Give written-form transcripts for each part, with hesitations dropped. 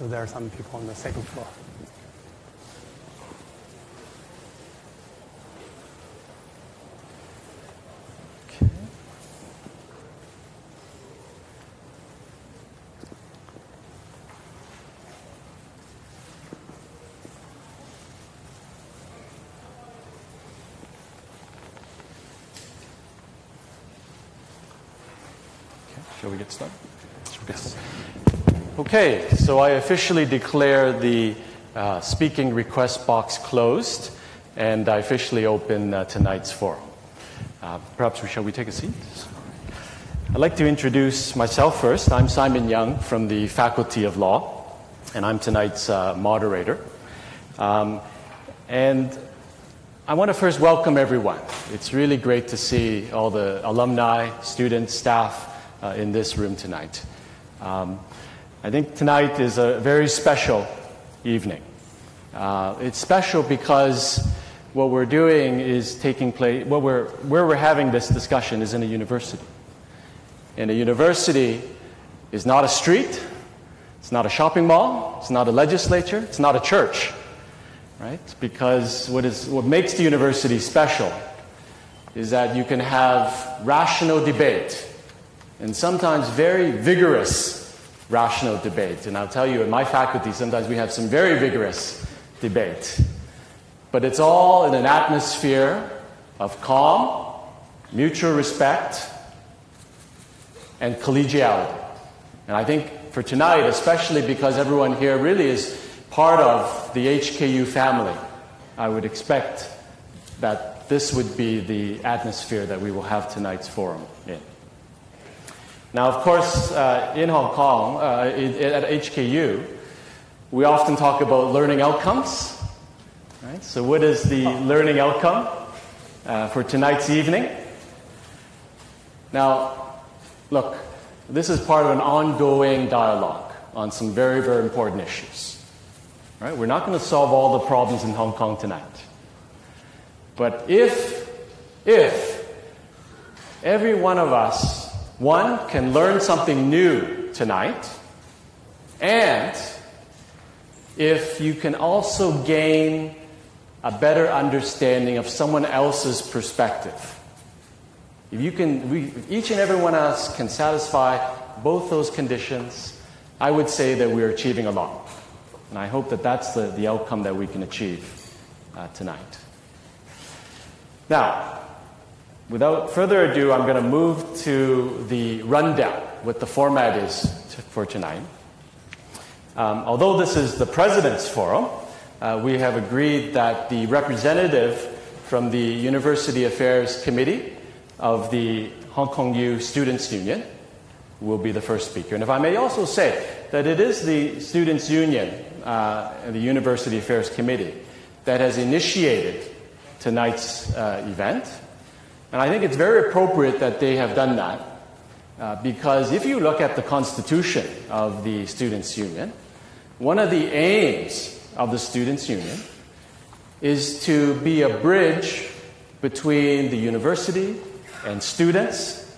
So there are some people on the second floor. Shall we get started? Yes. Okay, so I officially declare the speaking request box closed, and I officially open tonight's forum. Shall we take a seat? I'd like to introduce myself first. I'm Simon Young from the Faculty of Law, and I'm tonight's moderator. And I want to first welcome everyone. It's really great to see all the alumni, students, staff, in this room tonight. I think tonight is a very special evening. It's special because what we're doing is taking place, where we're having this discussion is in a university. And a university is not a street, it's not a shopping mall, it's not a legislature, it's not a church, right? Because what makes the university special is that you can have rational debate, and sometimes very vigorous rational debate. And I'll tell you, in my faculty, sometimes we have some very vigorous debate. But it's all in an atmosphere of calm, mutual respect, and collegiality. And I think for tonight, especially because everyone here really is part of the HKU family, I would expect that this would be the atmosphere that we will have tonight's forum in. Now, of course, in Hong Kong, at HKU, we often talk about learning outcomes. Right? So what is the learning outcome for tonight's evening? Now, look, this is part of an ongoing dialogue on some very, very important issues. Right? We're not going to solve all the problems in Hong Kong tonight. But if every one of us, one, can learn something new tonight, and if you can also gain a better understanding of someone else's perspective, if each and every one of us can satisfy both those conditions, I would say that we're achieving a lot. And I hope that that's the outcome that we can achieve tonight. Now, without further ado, I'm going to move to the rundown, what the format is for tonight. Although this is the President's Forum, we have agreed that the representative from the University Affairs Committee of the Hong Kong U Students' Union will be the first speaker. And if I may also say that it is the Students' Union and the University Affairs Committee that has initiated tonight's event. And I think it's very appropriate that they have done that because if you look at the constitution of the Students' Union, one of the aims of the Students' Union is to be a bridge between the university and students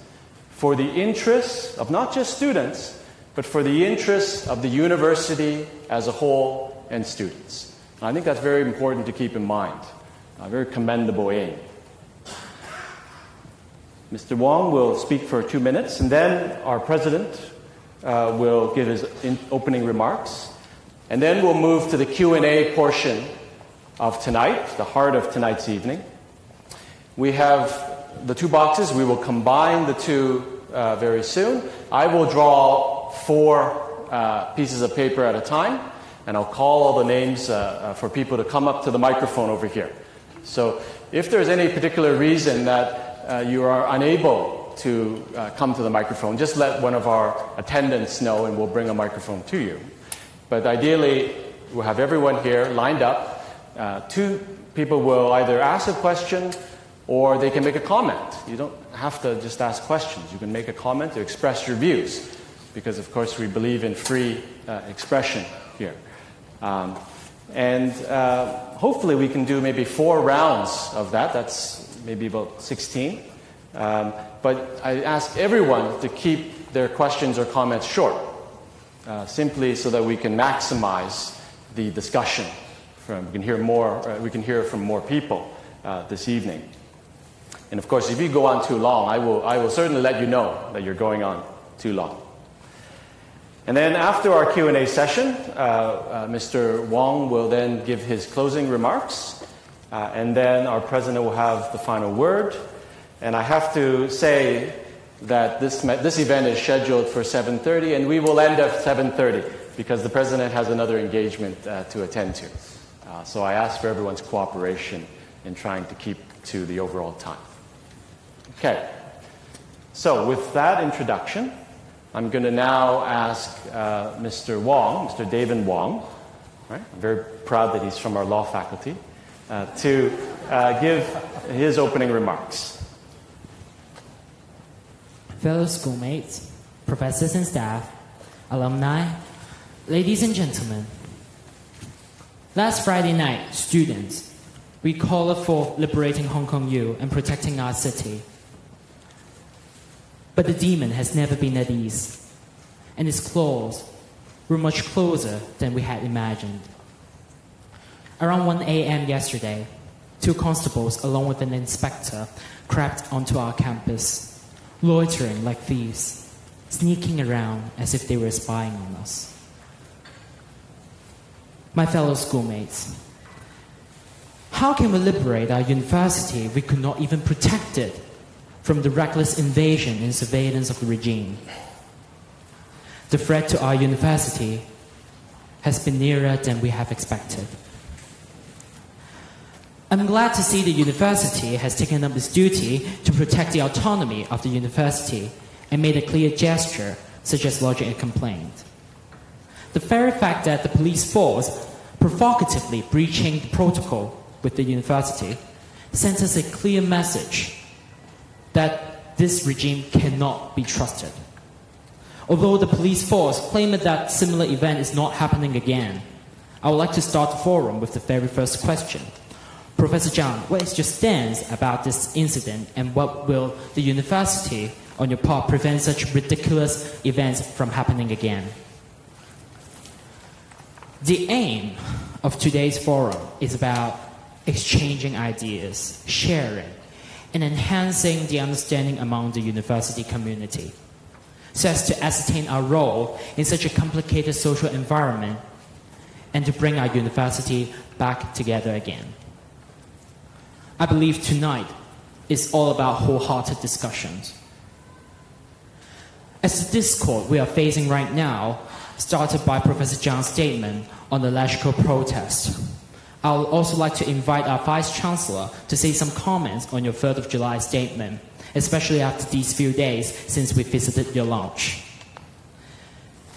for the interests of not just students, but for the interests of the university as a whole and students. And I think that's very important to keep in mind, a very commendable aim. Mr. Wong will speak for 2 minutes, and then our president will give his opening remarks. And then we'll move to the Q&A portion of tonight, the heart of tonight's evening. We have the two boxes. We will combine the two very soon. I will draw 4 pieces of paper at a time, and I'll call all the names for people to come up to the microphone over here. So if there's any particular reason that you are unable to come to the microphone, just let one of our attendants know and we'll bring a microphone to you. But ideally, we'll have everyone here lined up. 2 people will either ask a question or they can make a comment. You don't have to just ask questions. You can make a comment to express your views because, of course, we believe in free expression here. And hopefully we can do maybe 4 rounds of that. That's maybe about 16. But I ask everyone to keep their questions or comments short. simply so that we can maximize the discussion. We can hear from more people this evening. And of course, if you go on too long, I will certainly let you know that you're going on too long. And then after our Q&A session, Mr. Wong will then give his closing remarks, and then our president will have the final word. And I have to say that this event is scheduled for 7:30, and we will end at 7:30 because the president has another engagement to attend to. So I ask for everyone's cooperation in trying to keep to the overall time. Okay. So with that introduction, I'm going to now ask Mr. Wong, Mr. David Wong, right? I'm very proud that he's from our law faculty, to give his opening remarks. Fellow schoolmates, professors and staff, alumni, ladies and gentlemen. Last Friday night, students, we called for liberating Hong Kong U and protecting our city. But the demon has never been at ease, and its claws were much closer than we had imagined. Around 1 a.m. yesterday, 2 constables along with an inspector crept onto our campus, loitering like thieves, sneaking around as if they were spying on us. My fellow schoolmates, how can we liberate our university if we could not even protect it from the reckless invasion and surveillance of the regime? The threat to our university has been nearer than we have expected. I'm glad to see the university has taken up its duty to protect the autonomy of the university and made a clear gesture, such as lodging a complaint. The very fact that the police force provocatively breaching the protocol with the university sends us a clear message that this regime cannot be trusted. Although the police force claimed that similar event is not happening again, I would like to start the forum with the very first question. Professor Zhang, what is your stance about this incident, and what will the university, on your part, prevent such ridiculous events from happening again? The aim of today's forum is about exchanging ideas, sharing, and enhancing the understanding among the university community, so as to ascertain our role in such a complicated social environment and to bring our university back together again. I believe tonight is all about wholehearted discussions. As the discord we are facing right now, started by Professor Zhang's statement on the electrical protest, I would also like to invite our Vice-Chancellor to say some comments on your 3rd of July statement, especially after these few days since we visited your lounge.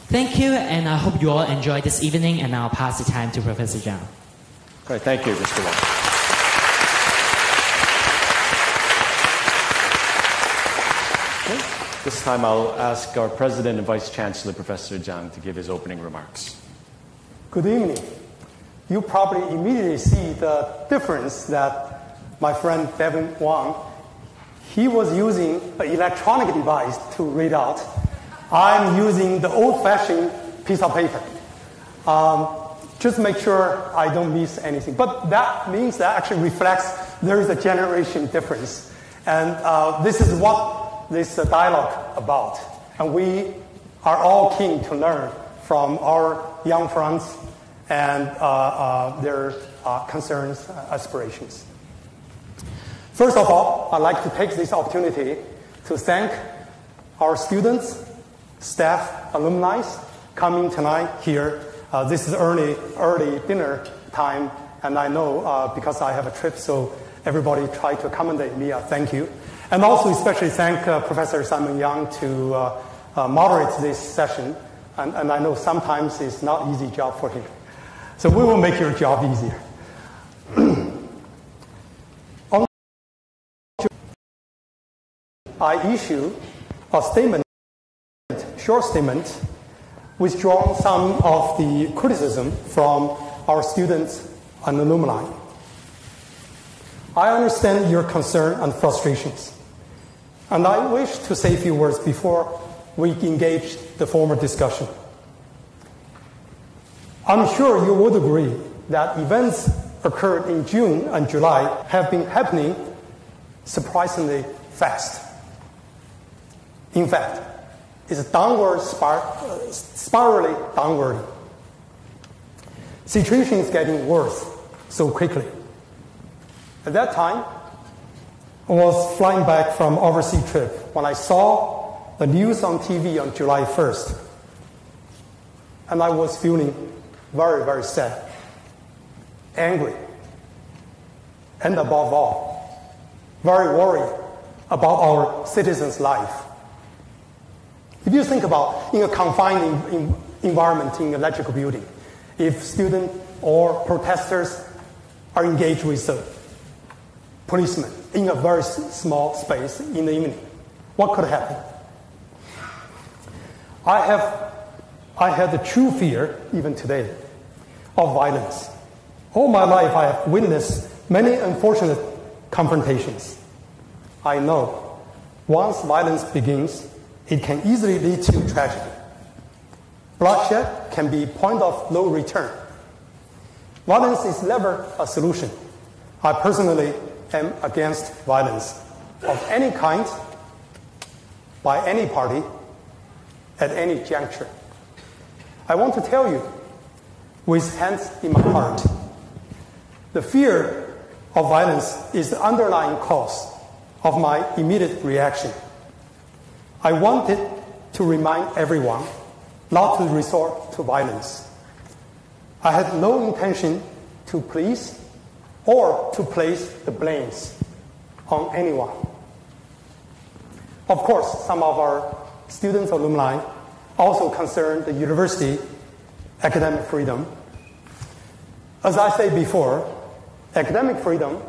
Thank you, and I hope you all enjoy this evening, and I'll pass the time to Professor Zhang. Great, thank you, Mr. Wong. This time I'll ask our President and Vice Chancellor, Professor Zhang, to give his opening remarks. Good evening. You probably immediately see the difference that my friend Devin Wang, he was using an electronic device to read out. I'm using the old-fashioned piece of paper. Just make sure I don't miss anything. But that means that actually reflects there is a generation difference. And this is what this dialogue about. And we are all keen to learn from our young friends and their concerns, aspirations. First of all, I'd like to take this opportunity to thank our students, staff, alumni coming tonight here. This is early dinner time, and I know because I have a trip, so everybody try to accommodate me. Thank you. And also especially thank Professor Simon Yang to moderate this session. And I know sometimes it's not an easy job for him. So we will make your job easier. I issue a statement, short statement, withdrawing some of the criticism from our students and alumni. I understand your concern and frustrations, and I wish to say a few words before we engage the formal discussion. I'm sure you would agree that events occurred in June and July have been happening surprisingly fast. In fact, it's downward, spirally downward. Situation is getting worse so quickly. At that time, I was flying back from overseas trip when I saw the news on TV on July 1st. And I was feeling very, very sad, angry, and above all, very worried about our citizens' life. If you think about in a confined environment in an electrical building, if students or protesters are engaged with a policeman in a very small space in the evening, what could happen? I had the true fear, even today, of violence. All my life I have witnessed many unfortunate confrontations. I know once violence begins, it can easily lead to tragedy. Bloodshed can be point of no return. Violence is never a solution. I personally am against violence of any kind, by any party, at any juncture. I want to tell you, with hands in my heart, the fear of violence is the underlying cause of my immediate reaction. I wanted to remind everyone not to resort to violence. I had no intention to please or to place the blames on anyone. Of course, some of our students, alumni, also concern the university academic freedom. As I said before, academic freedom,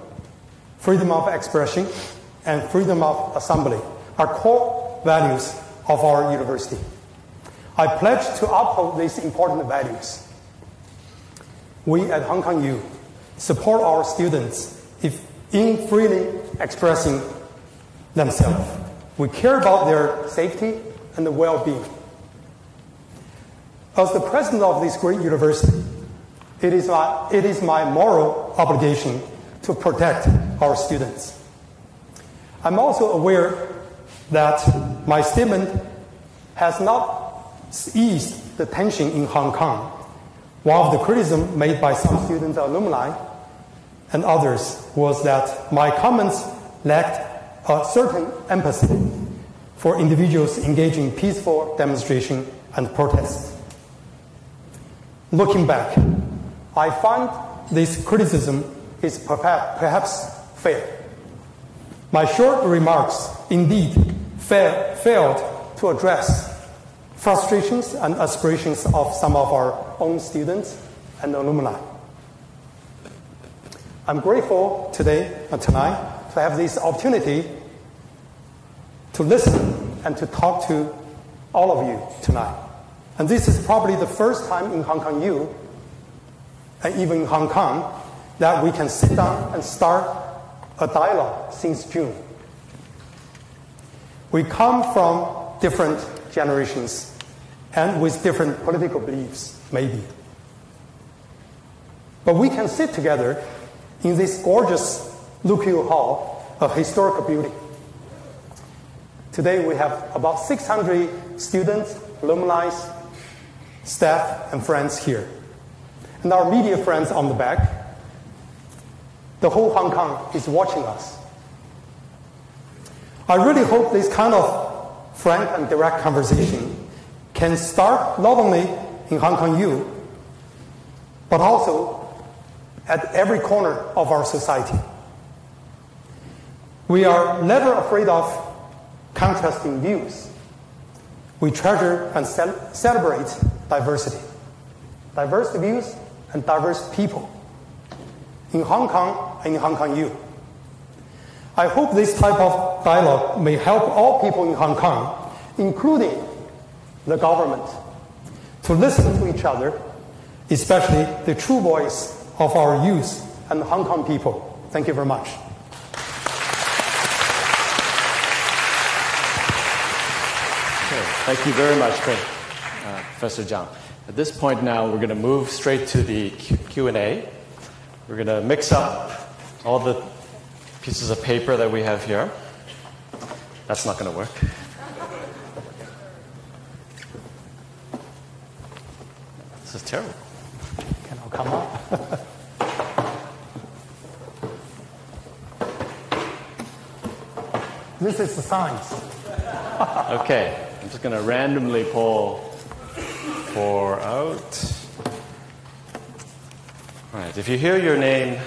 freedom of expression, and freedom of assembly are core values of our university. I pledge to uphold these important values. We at Hong Kong U support our students in freely expressing themselves. We care about their safety and the well-being. As the president of this great university, it is my moral obligation to protect our students. I'm also aware that my statement has not eased the tension in Hong Kong. One of the criticisms made by some students, alumni, and others was that my comments lacked a certain empathy for individuals engaging in peaceful demonstration and protest. Looking back, I find this criticism is perhaps fair. My short remarks indeed failed to address frustrations and aspirations of some of our own students and alumni. I'm grateful tonight to have this opportunity to listen and to talk to all of you tonight. And this is probably the first time in Hong Kong U, and even in Hong Kong, that we can sit down and start a dialogue since June. We come from different generations and with different political beliefs, maybe. But we can sit together in this gorgeous Luke Yu Hall, a historical building. Today we have about 600 students, alumni, staff, and friends here. And our media friends on the back. The whole Hong Kong is watching us. I really hope this kind of frank and direct conversation can start not only in Hong Kong U, but also at every corner of our society. We are never afraid of contrasting views. We treasure and celebrate diversity. Diverse views and diverse people in Hong Kong and in Hong Kong U. I hope this type of dialogue may help all people in Hong Kong, including the government, to listen to each other, especially the true voice of our youth and Hong Kong people. Thank you very much. Okay, thank you very much, Professor Zhang. At this point now, we're going to move straight to the Q&A. We're going to mix up all the pieces of paper that we have here. That's not going to work. This is terrible. Can I come up? This is the science. Okay, I'm just going to randomly pull 4 out. All right, if you hear your name,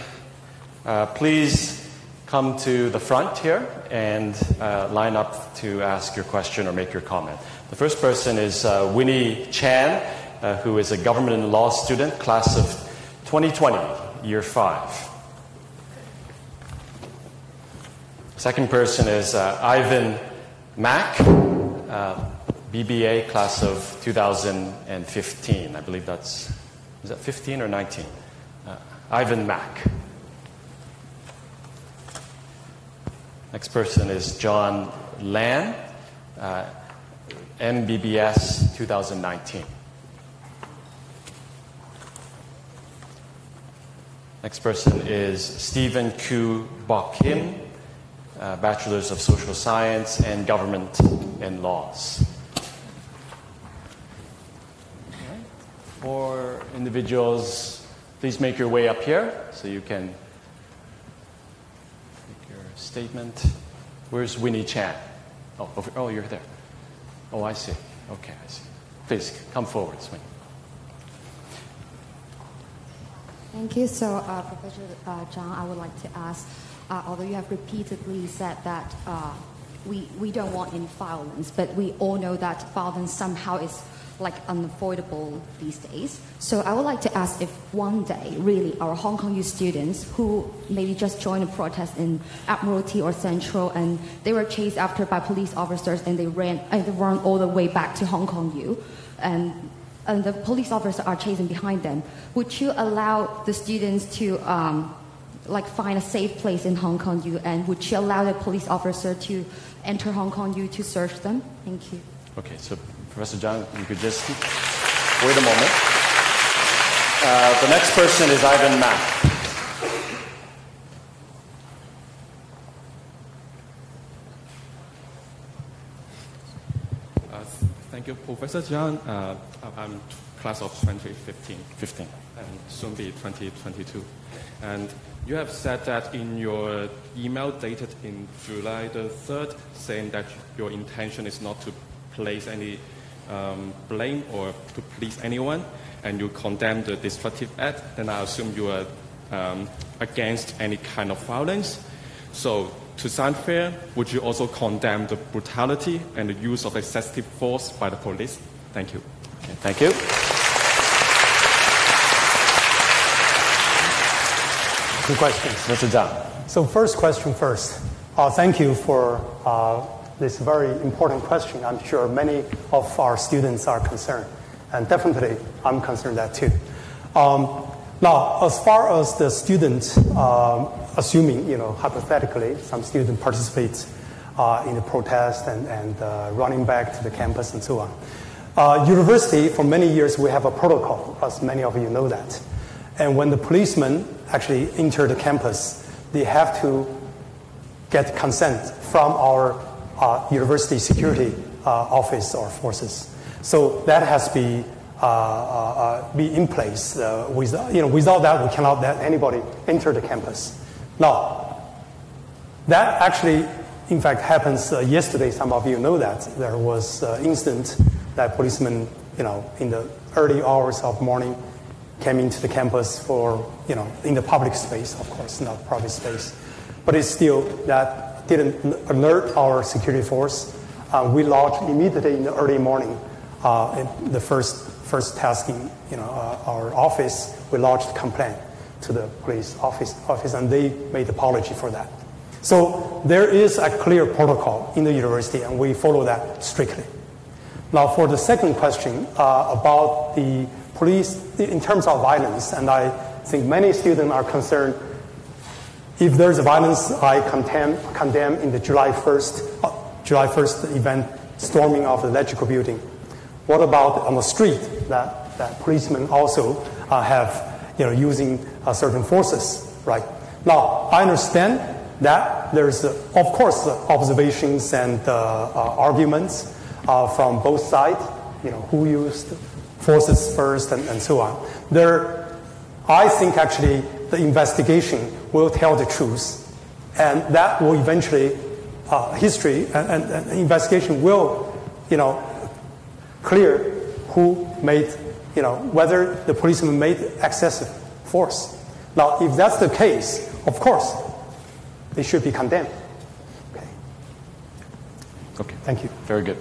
please come to the front here and line up to ask your question or make your comment. The first person is Winnie Chan, who is a government and law student, class of 2020, year 5. Second person is Ivan Mack, BBA, class of 2015. I believe is that 15 or 19? Ivan Mack. Next person is John Lan, MBBS 2019. Next person is Stephen Koo Bok Kim, Bachelor's of Social Science and Government and Laws. Okay. 4 individuals, please make your way up here so you can make your statement. Where's Winnie Chan? Oh, you're there. Oh, I see. Okay, I see. Please come forward, Swing. Thank you. So, Professor Zhang, I would like to ask, although you have repeatedly said that we don't want any violence, but we all know that violence somehow is like unavoidable these days. So I would like to ask if one day, really, our Hong Kong U students who maybe just joined a protest in Admiralty or Central, and they were chased after by police officers, and they ran all the way back to Hong Kong U, and the police officers are chasing behind them. Would you allow the students to find a safe place in Hong Kong U, and would you allow the police officer to enter Hong Kong U to search them? Thank you. Okay, so Professor Zhang, you could just wait a moment. The next person is Ivan Mack. Thank you, Professor Zhang. I'm class of 2015. 15. And soon be 2022. And you have said that in your email dated in July the 3rd, saying that your intention is not to place any blame or to please anyone, and you condemn the destructive act, then I assume you are against any kind of violence. So, to sound fair, would you also condemn the brutality and the use of excessive force by the police? Thank you. Okay, thank you. Two questions. Mr. Zhang. So first question first. Thank you for this very important question. I'm sure many of our students are concerned, and definitely I'm concerned that too. Now, as far as the students, assuming, hypothetically, some student participates in the protest and running back to the campus and so on. University, for many years, we have a protocol, as many of you know that. And when the policemen actually enter the campus, they have to get consent from our university security office or forces. So that has to be in place. Without that, we cannot let anybody enter the campus. Now, that actually, in fact, happens yesterday. Some of you know that there was an incident that policemen, in the early hours of morning, came into the campus for, in the public space, of course, not private space. But it's still, that didn't alert our security force. We lodged immediately in the early morning, the first task in our office, we lodged a complaint to the police office, and they made apology for that. So there is a clear protocol in the university, and we follow that strictly. Now, for the second question about the police, in terms of violence, and I think many students are concerned. If there's violence, I condemn in the July 1st event, storming of the electrical building. What about on the street? That that policemen also have, using certain forces, right? Now, I understand that there's, of course, observations and arguments from both sides, who used forces first and so on. I think actually the investigation will tell the truth, and that will eventually, history and investigation will, clear who made, whether the policeman made excessive force. Now, if that's the case, of course, they should be condemned. Okay. Thank you. Very good.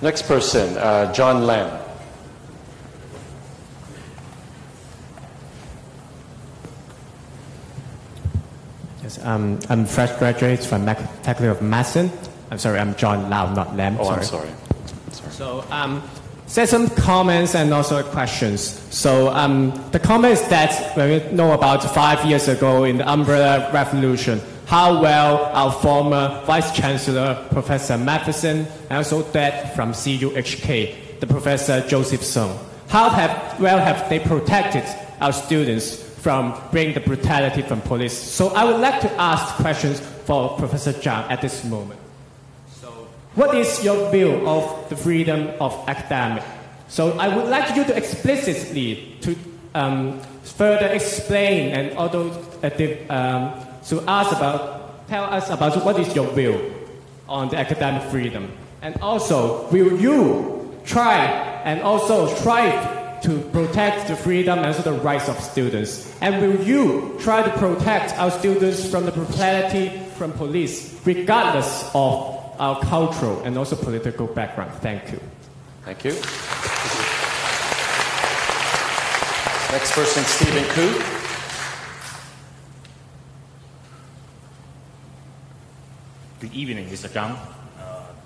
Next person, John Lam. Yes, I'm fresh graduate from Faculty of Medicine. I'm sorry, I'm John Lau, not Lam. Oh, sorry. I'm sorry. So, say some comments and also questions. So, the comment is that when we know about 5 years ago in the Umbrella Revolution, how well our former Vice Chancellor, Professor Matheson, and also that from CUHK, the Professor Joseph Sung, how have they protected our students from bringing the brutality from police? So I would like to ask questions for Professor Zhang at this moment. So what is your view of the freedom of academic? So I would like you to explicitly to further explain and also tell us about what is your view on the academic freedom. And also, will you try and also strive to protect the freedom and also the rights of students? And will you try to protect our students from the brutality from police, regardless of our cultural and also political background? Thank you. Thank you. Next person, Stephen Koo. Good evening, Mr. Zhang.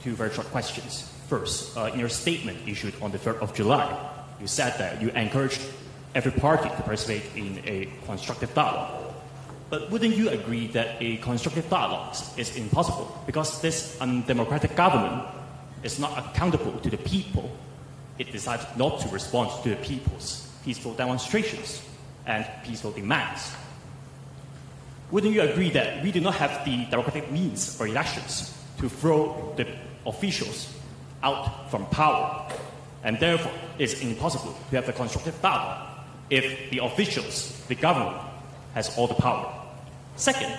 Two very short questions. First, in your statement issued on the 3rd of July, you said that you encouraged every party to participate in a constructive dialogue. But wouldn't you agree that a constructive dialogue is impossible because this undemocratic government is not accountable to the people? It decides not to respond to the people's peaceful demonstrations and peaceful demands. Wouldn't you agree that we do not have the democratic means for elections to throw the officials out from power? And therefore, it's impossible to have a constructive dialogue if the officials, the government, has all the power. Second,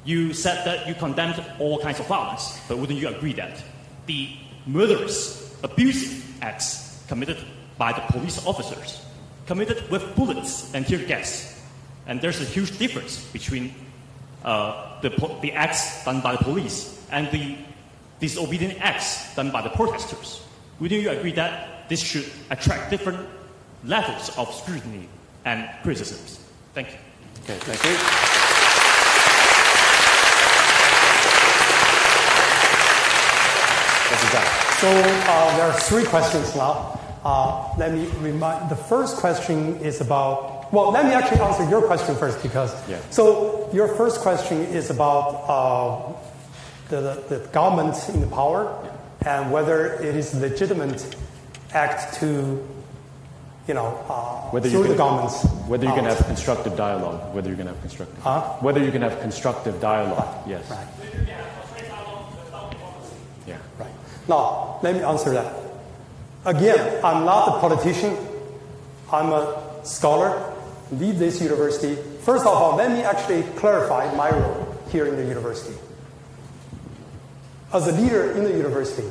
you said that you condemned all kinds of violence, but wouldn't you agree that the murderous, abusive acts committed by the police officers, committed with bullets and tear gas, and there's a huge difference between the acts done by the police and the disobedient acts done by the protesters? Wouldn't you agree that this should attract different levels of scrutiny and criticisms? Thank you. Okay, thank you. So there are three questions now. Let me remind, the first question is about, well, let me actually answer your question first because, so your first question is about the government in the power and whether it is legitimate act to, through the government's whether you can have constructive dialogue, whether you can have constructive dialogue, yes. Right. Yeah. Right. Now, let me answer that. Again, I'm not a politician. I'm a scholar, lead this university. First of all, let me actually clarify my role here in the university. As a leader in the university,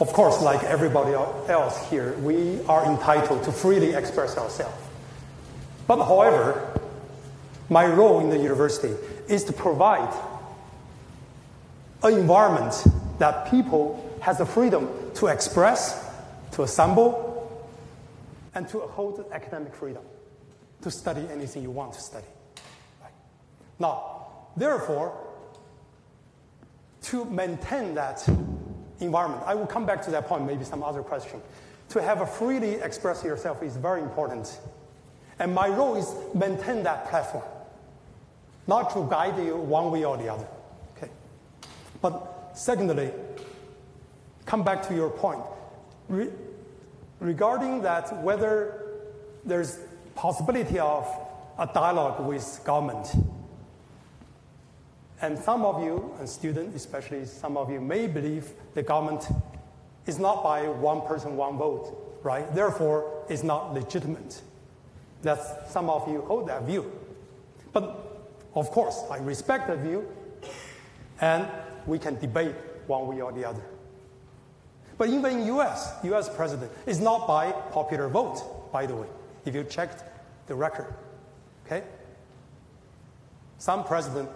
of course, like everybody else here, we are entitled to freely express ourselves. But however, my role in the university is to provide an environment that people have the freedom to express, to assemble, and to hold academic freedom, to study anything you want to study. Right. Now, therefore, to maintain that environment, I will come back to that point, maybe some other question. To have a freely express yourself is very important. And my role is maintain that platform, not to guide you one way or the other. Okay. But secondly, come back to your point. regarding that whether there's possibility of a dialogue with government. And some of you, and students especially, some of you may believe the government is not by one person, one vote, right? Therefore, it's not legitimate. That's, some of you hold that view. But of course, I respect that view, and we can debate one way or the other. But even in US president is not by popular vote, by the way, if you checked the record, okay? Some president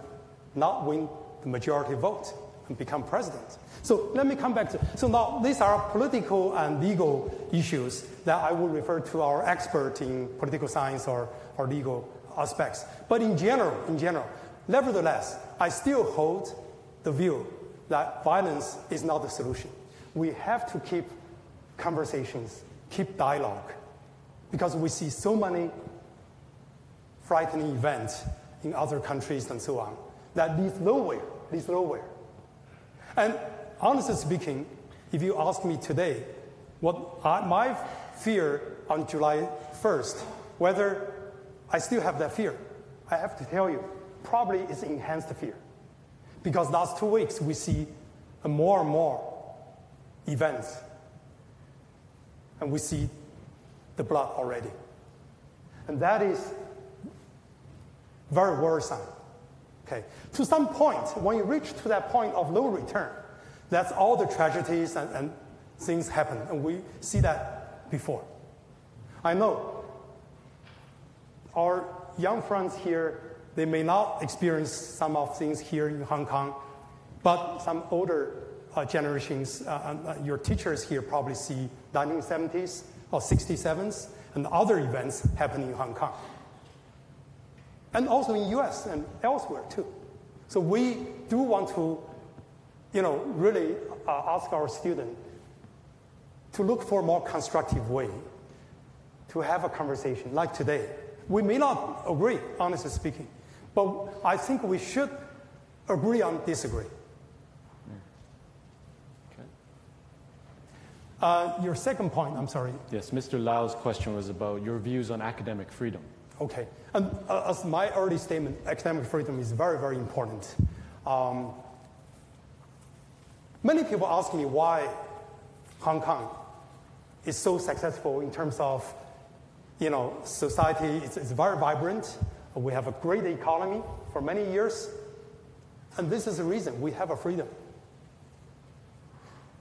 not win the majority vote and become president. So let me come back to, so now these are political and legal issues that I will refer to our expert in political science or legal aspects. But in general, nevertheless, I still hold the view that violence is not the solution. We have to keep conversations, keep dialogue, because we see so many frightening events in other countries and so on that leads nowhere. And honestly speaking, if you ask me today, my fear on July 1st, whether I still have that fear, I have to tell you, probably it's enhanced fear. Because last 2 weeks, we see more and more events. And we see the blood already. And that is very worrisome. Okay. To some point, when you reach to that point of no return, that's all the tragedies and things happen. And we see that before. I know our young friends here, they may not experience some of things here in Hong Kong, but some older generations, your teachers here probably see 1970s or 67s and other events happening in Hong Kong. And also in US and elsewhere too. So we do want to, really ask our students to look for a more constructive way to have a conversation like today. We may not agree, honestly speaking, but I think we should agree on disagree. Okay. Your second point, I'm sorry. Yes, Mr. Lau's question was about your views on academic freedom. Okay. And as my early statement, academic freedom is very, very important. Many people ask me why Hong Kong is so successful in terms of, society. It's very vibrant. We have a great economy for many years. And this is the reason we have a freedom.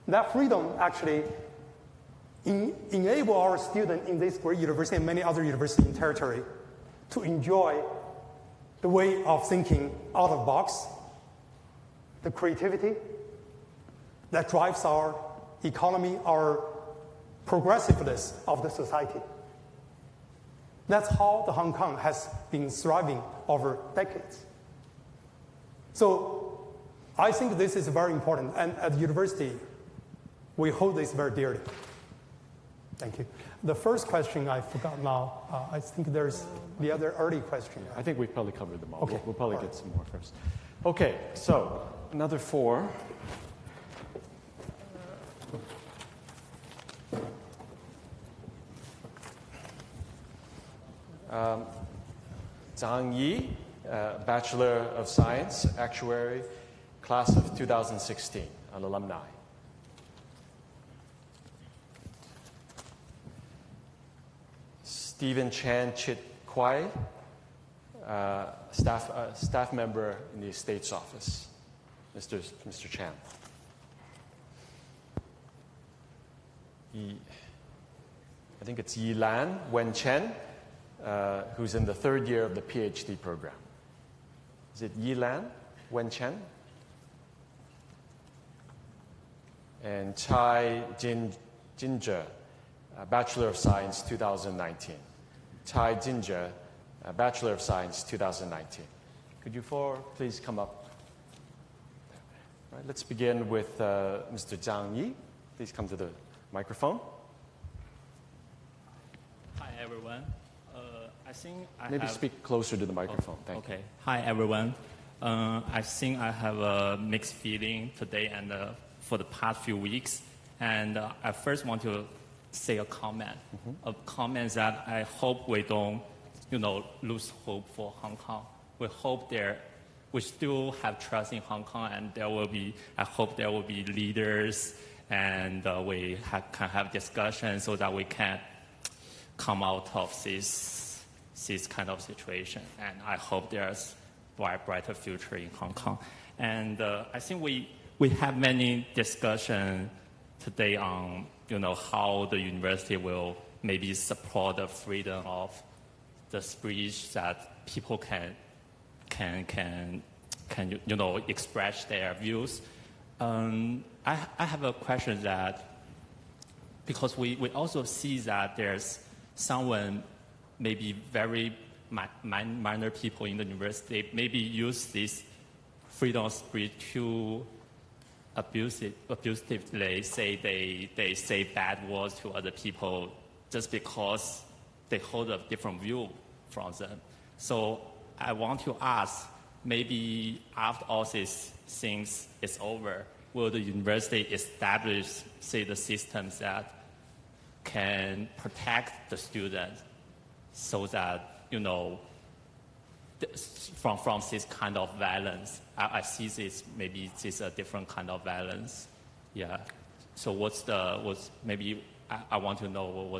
That freedom actually enable our students in this great university and many other universities in territory to enjoy the way of thinking out of the box, the creativity that drives our economy, our progressiveness of the society. That's how the Hong Kong has been thriving over decades. So I think this is very important, and at the university, we hold this very dearly. Thank you. The first question I forgot now. I think there's the other early question. I think we've probably covered them all. Okay. We'll probably get some more first. Okay, so another 4. Zhang Yi, Bachelor of Science, Actuary, class of 2016, an alumni. Stephen Chan Chit Kwai, staff member in the Estates Office. Mr. Chan. I think it's Yi Lan Wen Chen, who's in the 3rd year of the PhD program. Is it Yi Lan Wen Chen? And Chai Jinja, Bachelor of Science 2019. Chai Jinja, Bachelor of Science 2019. Could you 4 please come up? All right, let's begin with Mr. Zhang Yi. Please come to the microphone. Hi, everyone. I think Maybe speak closer to the microphone. Thank you. Okay. Hi, everyone. I think I have a mixed feeling today and for the past few weeks. And I first want to say a comment. A comment that I hope we don't, lose hope for Hong Kong. We hope we still have trust in Hong Kong, and I hope there will be leaders, and we can have discussions so that we can come out of this kind of situation. And I hope there's brighter future in Hong Kong. And I think we have many discussions today on how the university will maybe support the freedom of the speech, that people can express their views. I have a question that, because we also see that there's someone, maybe very minor people in the university, maybe use this freedom of speech to abusively say they say bad words to other people just because they hold a different view from them. So I want to ask, maybe after all these things is over, will the university establish, say, the systems that can protect the students so that, from this kind of violence? I see this, maybe this a different kind of violence. Yeah. So maybe I want to know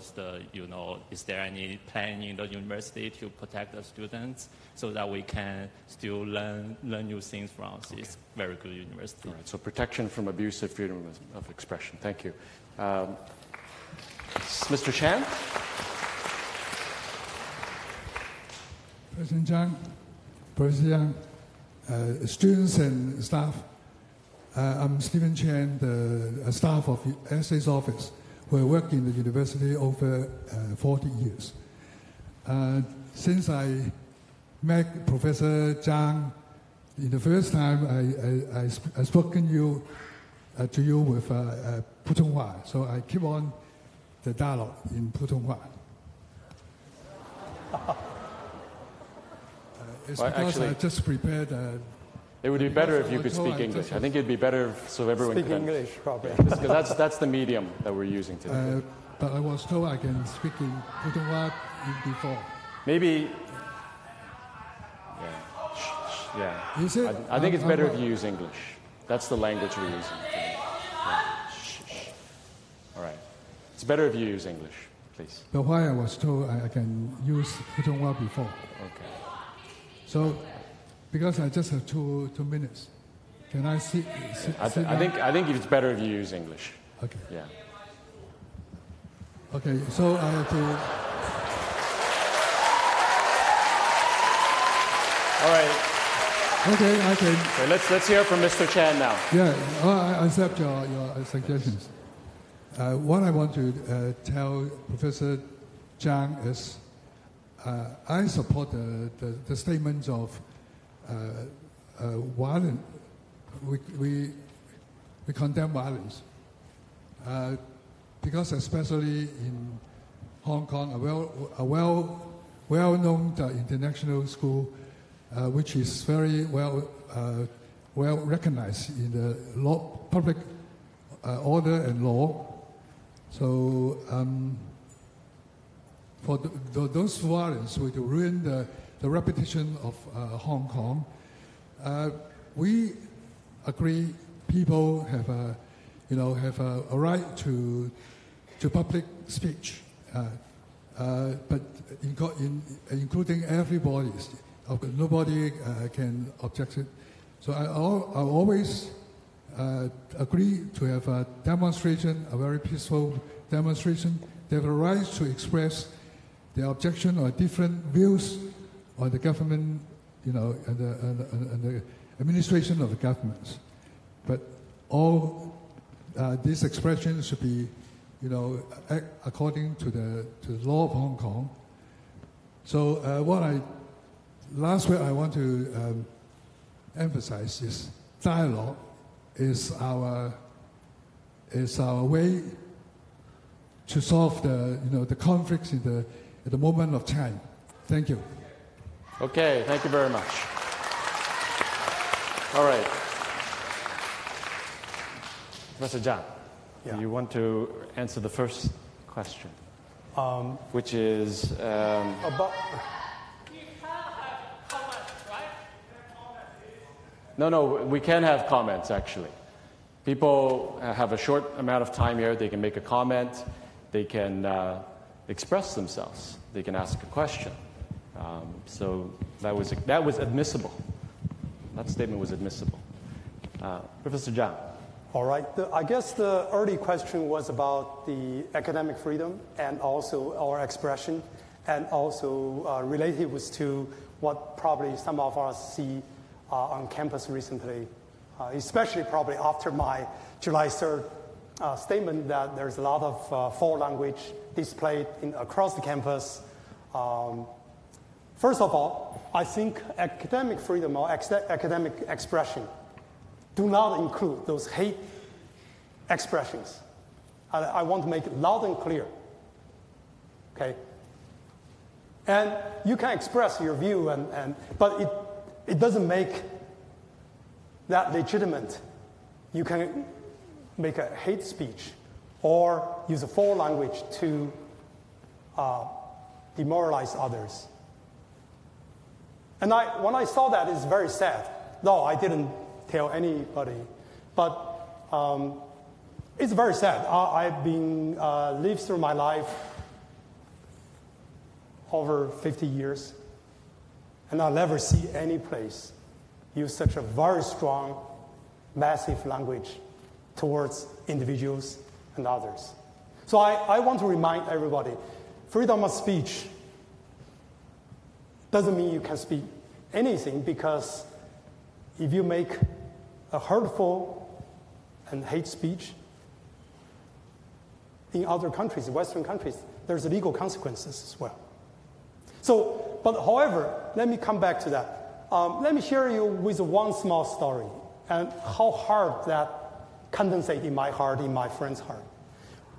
is there any plan in the university to protect the students so that we can still learn new things from this very good university? All right, so protection from abusive freedom of expression. Thank you. Mr. Chan? President Zhang, Professor Yang, students and staff, I'm Stephen Chan, the staff of the Essays Office, who have worked in the university over 40 years. Since I met Professor Zhang, in the first time I spoken to you with Putonghua, so I keep on the dialogue in Putonghua. It's because I just prepared. It would be better if you could speak English. I think it'd be better so everyone Speak could English, probably. Because that's the medium that we're using today. But I was told I can speak in Putonghua before. Maybe. Yeah. Is it? I think it's better if you use English. That's the language we're using today. Yeah. All right. It's better if you use English, please. But why I was told I can use Putonghua before. Okay. So, because I just have 2 minutes, can I sit I think it's better if you use English. Okay. Yeah. Okay. So I have to. All right. Okay, I can. Okay, let's hear from Mr. Chan now. Yeah, I accept your suggestions. What I want to tell Professor Zhang is, I support the statements of violence. We condemn violence because, especially in Hong Kong, a well-known international school, which is very well recognized in the public order and law. So for those violence would ruin the reputation of Hong Kong. We agree people have a right to public speech, but including everybody. Nobody can object it. So I always agree to have a demonstration, a very peaceful demonstration. They have a right to express their objection or different views on the government, and the administration of the government. But all these expressions should be, according to the law of Hong Kong. So last word I want to emphasize is dialogue is our way to solve the conflicts at the moment of time. Thank you. Okay, thank you very much. All right. Professor Zhang, do you want to answer the first question, which is about. No, we can have comments, actually. People have a short amount of time here. They can make a comment. They can express themselves. They can ask a question. So that was admissible. That statement was admissible. Professor Zhang. All right. I guess the early question was about the academic freedom and also our expression, and also related to what probably some of us see on campus recently, especially probably after my July 3rd statement that there's a lot of foreign language displayed across the campus. First of all, I think academic freedom or academic expression do not include those hate expressions. I want to make it loud and clear. Okay? And you can express your view, but it doesn't make that legitimate. You can make a hate speech or use a foreign language to demoralize others. And when I saw that, it's very sad. No, I didn't tell anybody, but it's very sad. I've been lived through my life over 50 years, and I never see any place use such a very strong, massive language towards individuals and others. So I want to remind everybody, freedom of speech doesn't mean you can speak anything, because if you make a hurtful and hate speech in other countries, Western countries, there's legal consequences as well. So, but however, let me come back to that. Let me share you with one small story and how hard that condensated in my heart, in my friend's heart.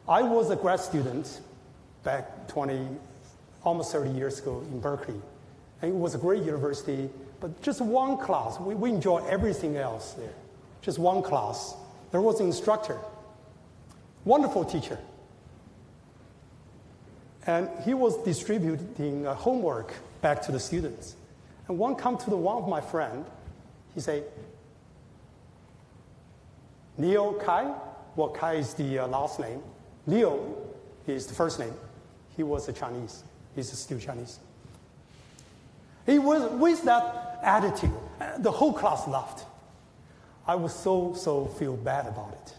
I was a grad student back almost 30 years ago in Berkeley. And it was a great university, but just one class. We enjoyed everything else there. Just one class. There was an instructor, wonderful teacher. And he was distributing homework back to the students. And one of my friend, he said, Leo Kai, well, Kai is the last name. Leo is the first name. He was a Chinese. He's still Chinese. He was with that attitude. The whole class laughed. I was so feel bad about it.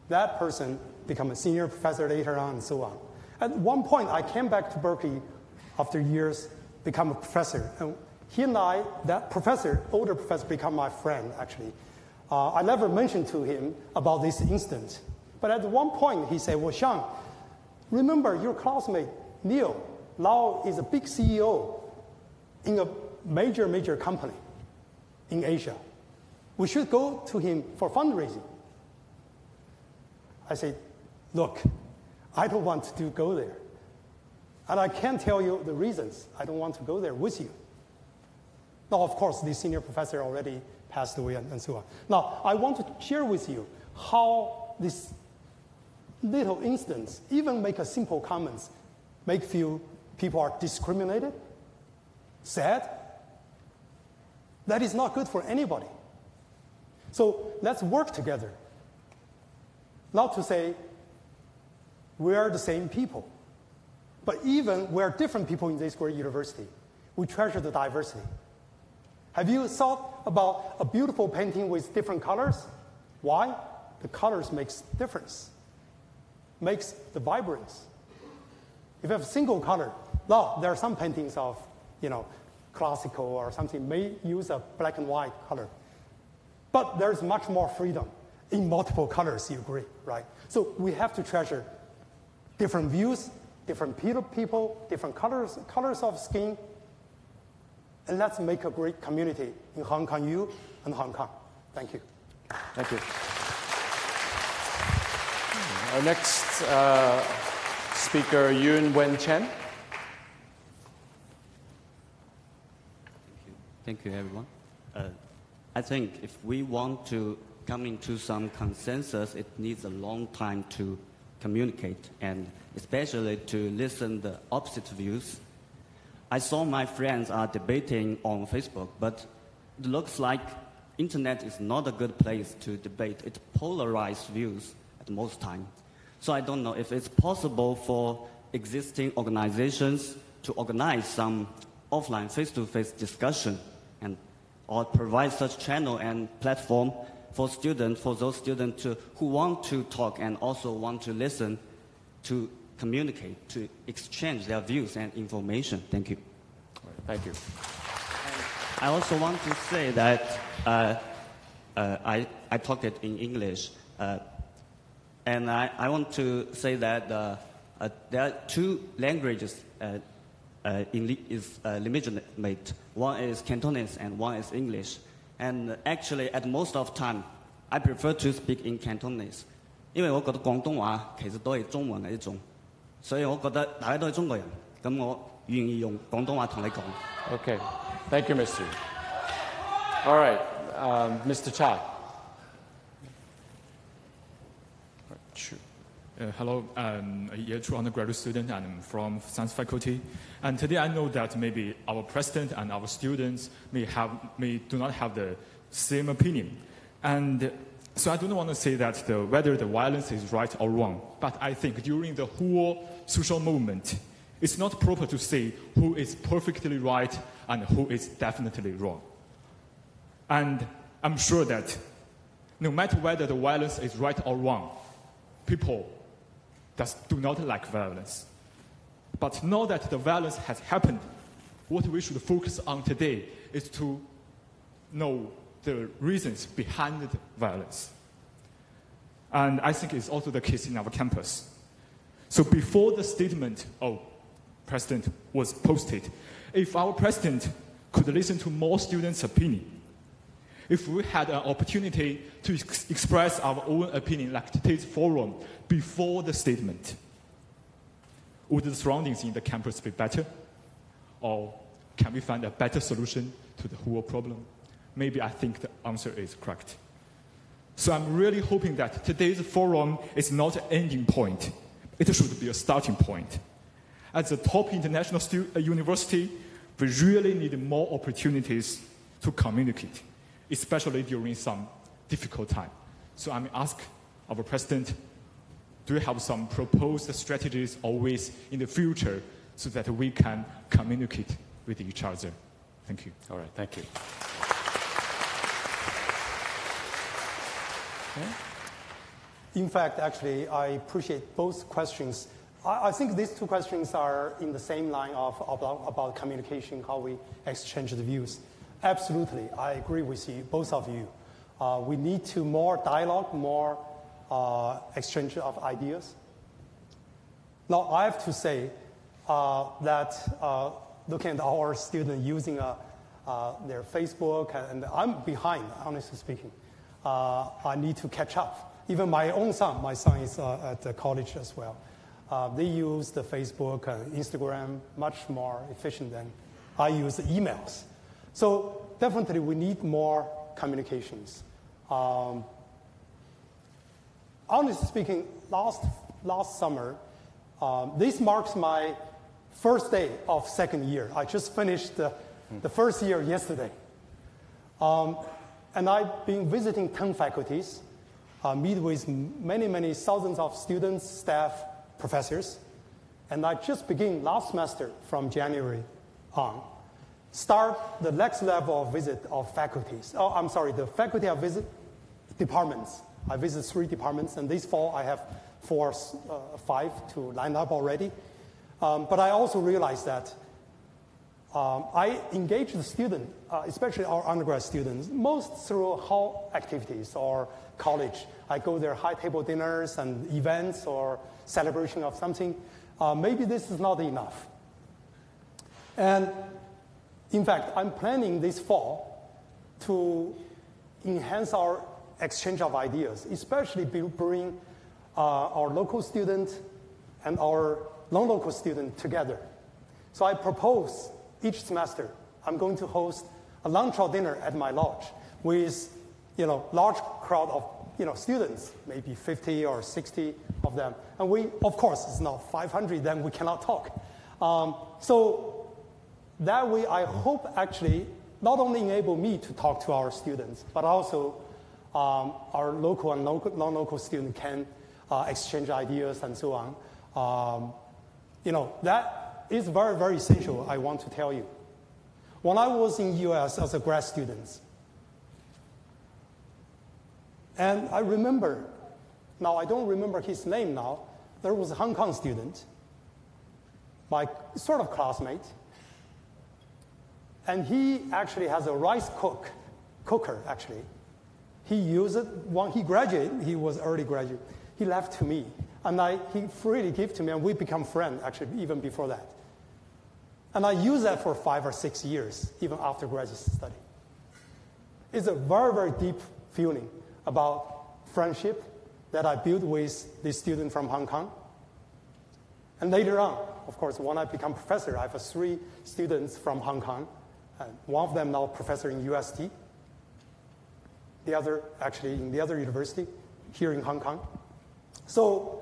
That person became a senior professor later on and so on. At one point, I came back to Berkeley after years, become a professor. And he and I, that professor, older professor, become my friend, actually. I never mentioned to him about this incident. But at one point, he said, well, Xiang, remember your classmate, Neil, now is a big CEO in a major company in Asia. We should go to him for fundraising. I said, look, I don't want to go there. And I can't tell you the reasons I don't want to go there with you. Now, of course, the senior professor already passed away and so on. Now, I want to share with you how this little instance, even make a simple comments, make feel people are discriminated, sad. That is not good for anybody. So let's work together. Not to say we are the same people, but even we are different people in this great university. We treasure the diversity. Have you thought about a beautiful painting with different colors? Why? The colors makes difference, makes the vibrance. If you have a single color, now there are some paintings of, classical or something may use a black and white color, but there's much more freedom in multiple colors. You agree, right? So we have to treasure different views, different people, different colors of skin, and let's make a great community in Hong Kong U and Hong Kong. Thank you. Thank you. Our next speaker, Yun Wen Chen. Thank you, everyone. I think if we want to coming to some consensus, it needs a long time to communicate, and especially to listen the opposite views. I saw my friends are debating on Facebook, but it looks like internet is not a good place to debate. It polarizes views at most time. So I don't know if it's possible for existing organizations to organize some offline face-to-face discussion and or provide such channel and platform for students, for those students who want to talk and also want to listen, to communicate, to exchange their views and information. Thank you. All right, thank you. And I also want to say that I talked it in English, and I want to say that there are two languages is legitimate. One is Cantonese and one is English. And actually, at most of time, I prefer to speak in Cantonese. 因為我覺得廣東話其實都係中文嘅一種，所以我覺得大家都係中國人，咁我願意用廣東話同你講。Okay, thank you, Mr. All right, Mr. Chai. Sure. Hello, I'm a year 2 undergraduate student and I'm from science faculty. And today I know that maybe our president and our students may do not have the same opinion. And so I don't want to say that whether the violence is right or wrong. But I think during the whole social movement, it's not proper to say who is perfectly right and who is definitely wrong. And I'm sure that no matter whether the violence is right or wrong, people do not like violence. But now that the violence has happened, what we should focus on today is to know the reasons behind the violence. And I think it's also the case in our campus. So before the statement of president was posted, if our president could listen to more students' opinion, if we had an opportunity to express our own opinion like today's forum before the statement, would the surroundings in the campus be better? Or can we find a better solution to the whole problem? Maybe I think the answer is correct. So I'm really hoping that today's forum is not an ending point. It should be a starting point. As a top international university, we really need more opportunities to communicate, especially during some difficult time. So I'm asking our president, do you have some proposed strategies always in the future so that we can communicate with each other? Thank you. All right, thank you. Okay. In fact, actually, I appreciate both questions. I think these two questions are in the same line about communication, how we exchange the views. Absolutely, I agree with you, both of you. We need to more dialogue, more exchange of ideas. Now, I have to say that looking at our students using their Facebook, and I'm behind, honestly speaking. I need to catch up. Even my own son, my son is at the college as well. They use the Facebook and Instagram much more efficient than I use emails. So definitely we need more communications. Honestly speaking, last summer, this marks my first day of second year. I just finished the first year yesterday. And I've been visiting 10 faculties, meet with many thousands of students, staff, professors. And I just began last semester from January on. Start the next level of visit of faculties. Oh, I'm sorry, the faculty I visit departments. I visit 3 departments, and this fall I have 5 to line up already. But I also realized that I engage the student, especially our undergrad students, most through hall activities or college. I go there high table dinners and events or celebration of something. Maybe this is not enough. And in fact, I'm planning this fall to enhance our exchange of ideas, especially bring our local students and our non-local students together. So I propose each semester I'm going to host a lunch or dinner at my lodge with large crowd of students, maybe 50 or 60 of them. And we, of course, it's not 500, then we cannot talk. So that way, I hope actually not only enable me to talk to our students, but also our local and non-local students can exchange ideas and so on. That is very, very essential, I want to tell you. When I was in US as a grad student, and I remember, now I don't remember his name now, there was a Hong Kong student, my sort of classmate, and he actually has a rice cooker, actually. He used it when he graduated, he was early graduate, he left to me, and he freely gave to me, and we become friends, actually, even before that. And I used that for 5 or 6 years, even after graduate study. It's a very, very deep feeling about friendship that I built with this student from Hong Kong. And later on, of course, when I become professor, I have 3 students from Hong Kong. And one of them now professor in UST. The other actually in the other university here in Hong Kong. So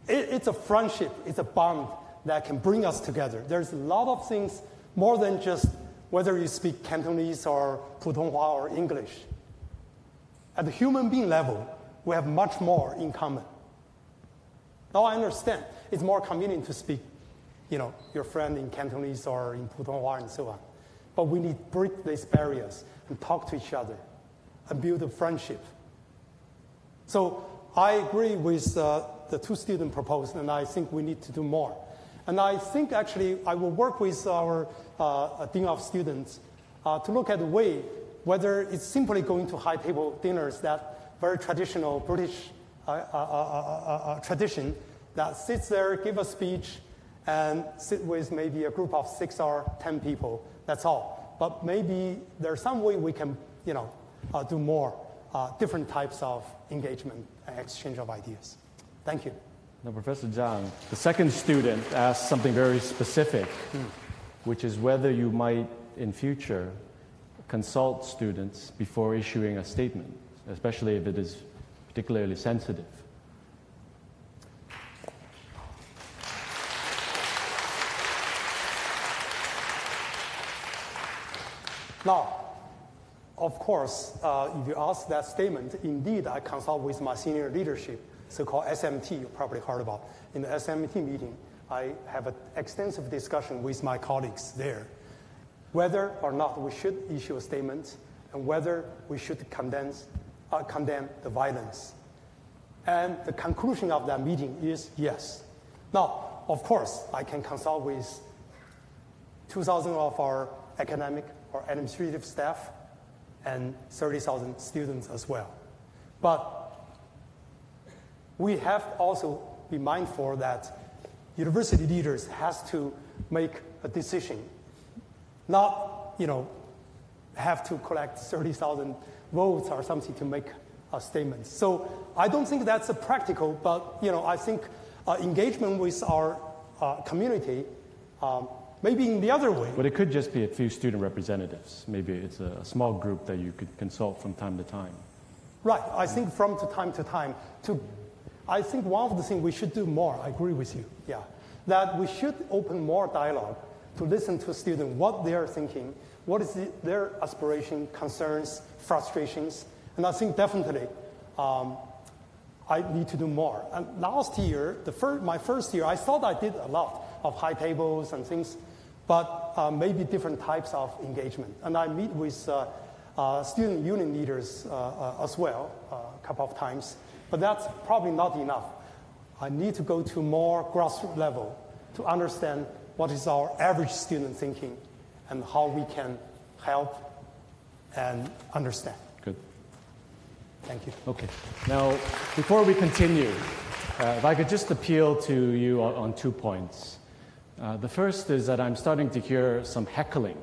it's a friendship, it's a bond that can bring us together. There's a lot of things more than just whether you speak Cantonese or Putonghua or English. At the human being level, we have much more in common. Now I understand it's more convenient to speak, your friend in Cantonese or in Putonghua and so on. But we need to break these barriers and talk to each other and build a friendship. So I agree with the 2 students proposed, and I think we need to do more. And I think actually I will work with our Dean of Students to look at the way whether it's simply going to high table dinners, that very traditional British tradition that sits there, give a speech, and sit with maybe a group of 6 or 10 people. That's all. But maybe there's some way we can, do more different types of engagement and exchange of ideas. Thank you. Now, Professor Zhang, the second student asked something very specific, which is whether you might, in future, consult students before issuing a statement, especially if it is particularly sensitive. Now, of course, if you ask that statement, indeed, I consult with my senior leadership, so-called SMT, you probably heard about. In the SMT meeting, I have an extensive discussion with my colleagues there, whether or not we should issue a statement and whether we should condemn the violence. And the conclusion of that meeting is yes. Now, of course, I can consult with 2,000 of our academic or administrative staff and 30,000 students as well. But we have to also be mindful that university leaders has to make a decision, not have to collect 30,000 votes or something to make a statement. So I don't think that's practical, but I think engagement with our community maybe in the other way. But it could just be a few student representatives. Maybe it's a small group that you could consult from time to time. Right. I think from time to time. I think one of the things we should do more, I agree with you, yeah, that we should open more dialogue to listen to students, what they are thinking, what is their aspiration, concerns, frustrations. And I think definitely I need to do more. And last year, my first year, I thought I did a lot of high tables and things, but maybe different types of engagement. And I meet with student union leaders as well a couple of times, but that's probably not enough. I need to go to more grassroots level to understand what is our average student thinking and how we can help and understand. Good. Thank you. Okay. Now, before we continue, if I could just appeal to you on 2 points. The first is that I'm starting to hear some heckling,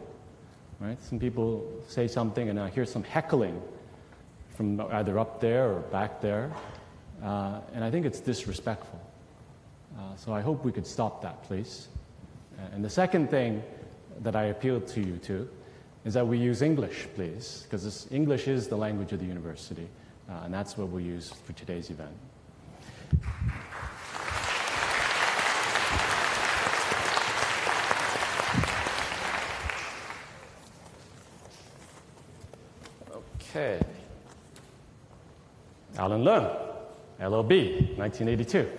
right? Some people say something and I hear some heckling from either up there or back there. And I think it's disrespectful. So I hope we could stop that, please. And the second thing that I appeal to you to is that we use English, please, because English is the language of the university, and that's what we'll use for today's event. Okay. Alan Leung, LLB, 1982.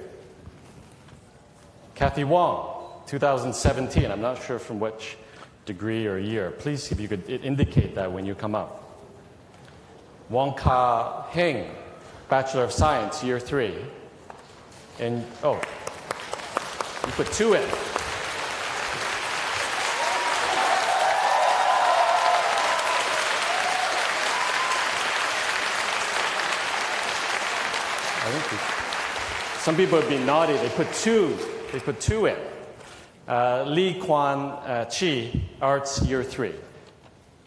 Kathy Wong, 2017. I'm not sure from which degree or year. Please, if you could indicate that when you come up. Wong Ka Heng, Bachelor of Science, Year 3. And, oh, you put 2 in. I think some people have been naughty. They put 2 in. Lee Kwan Chi, Arts, Year 3.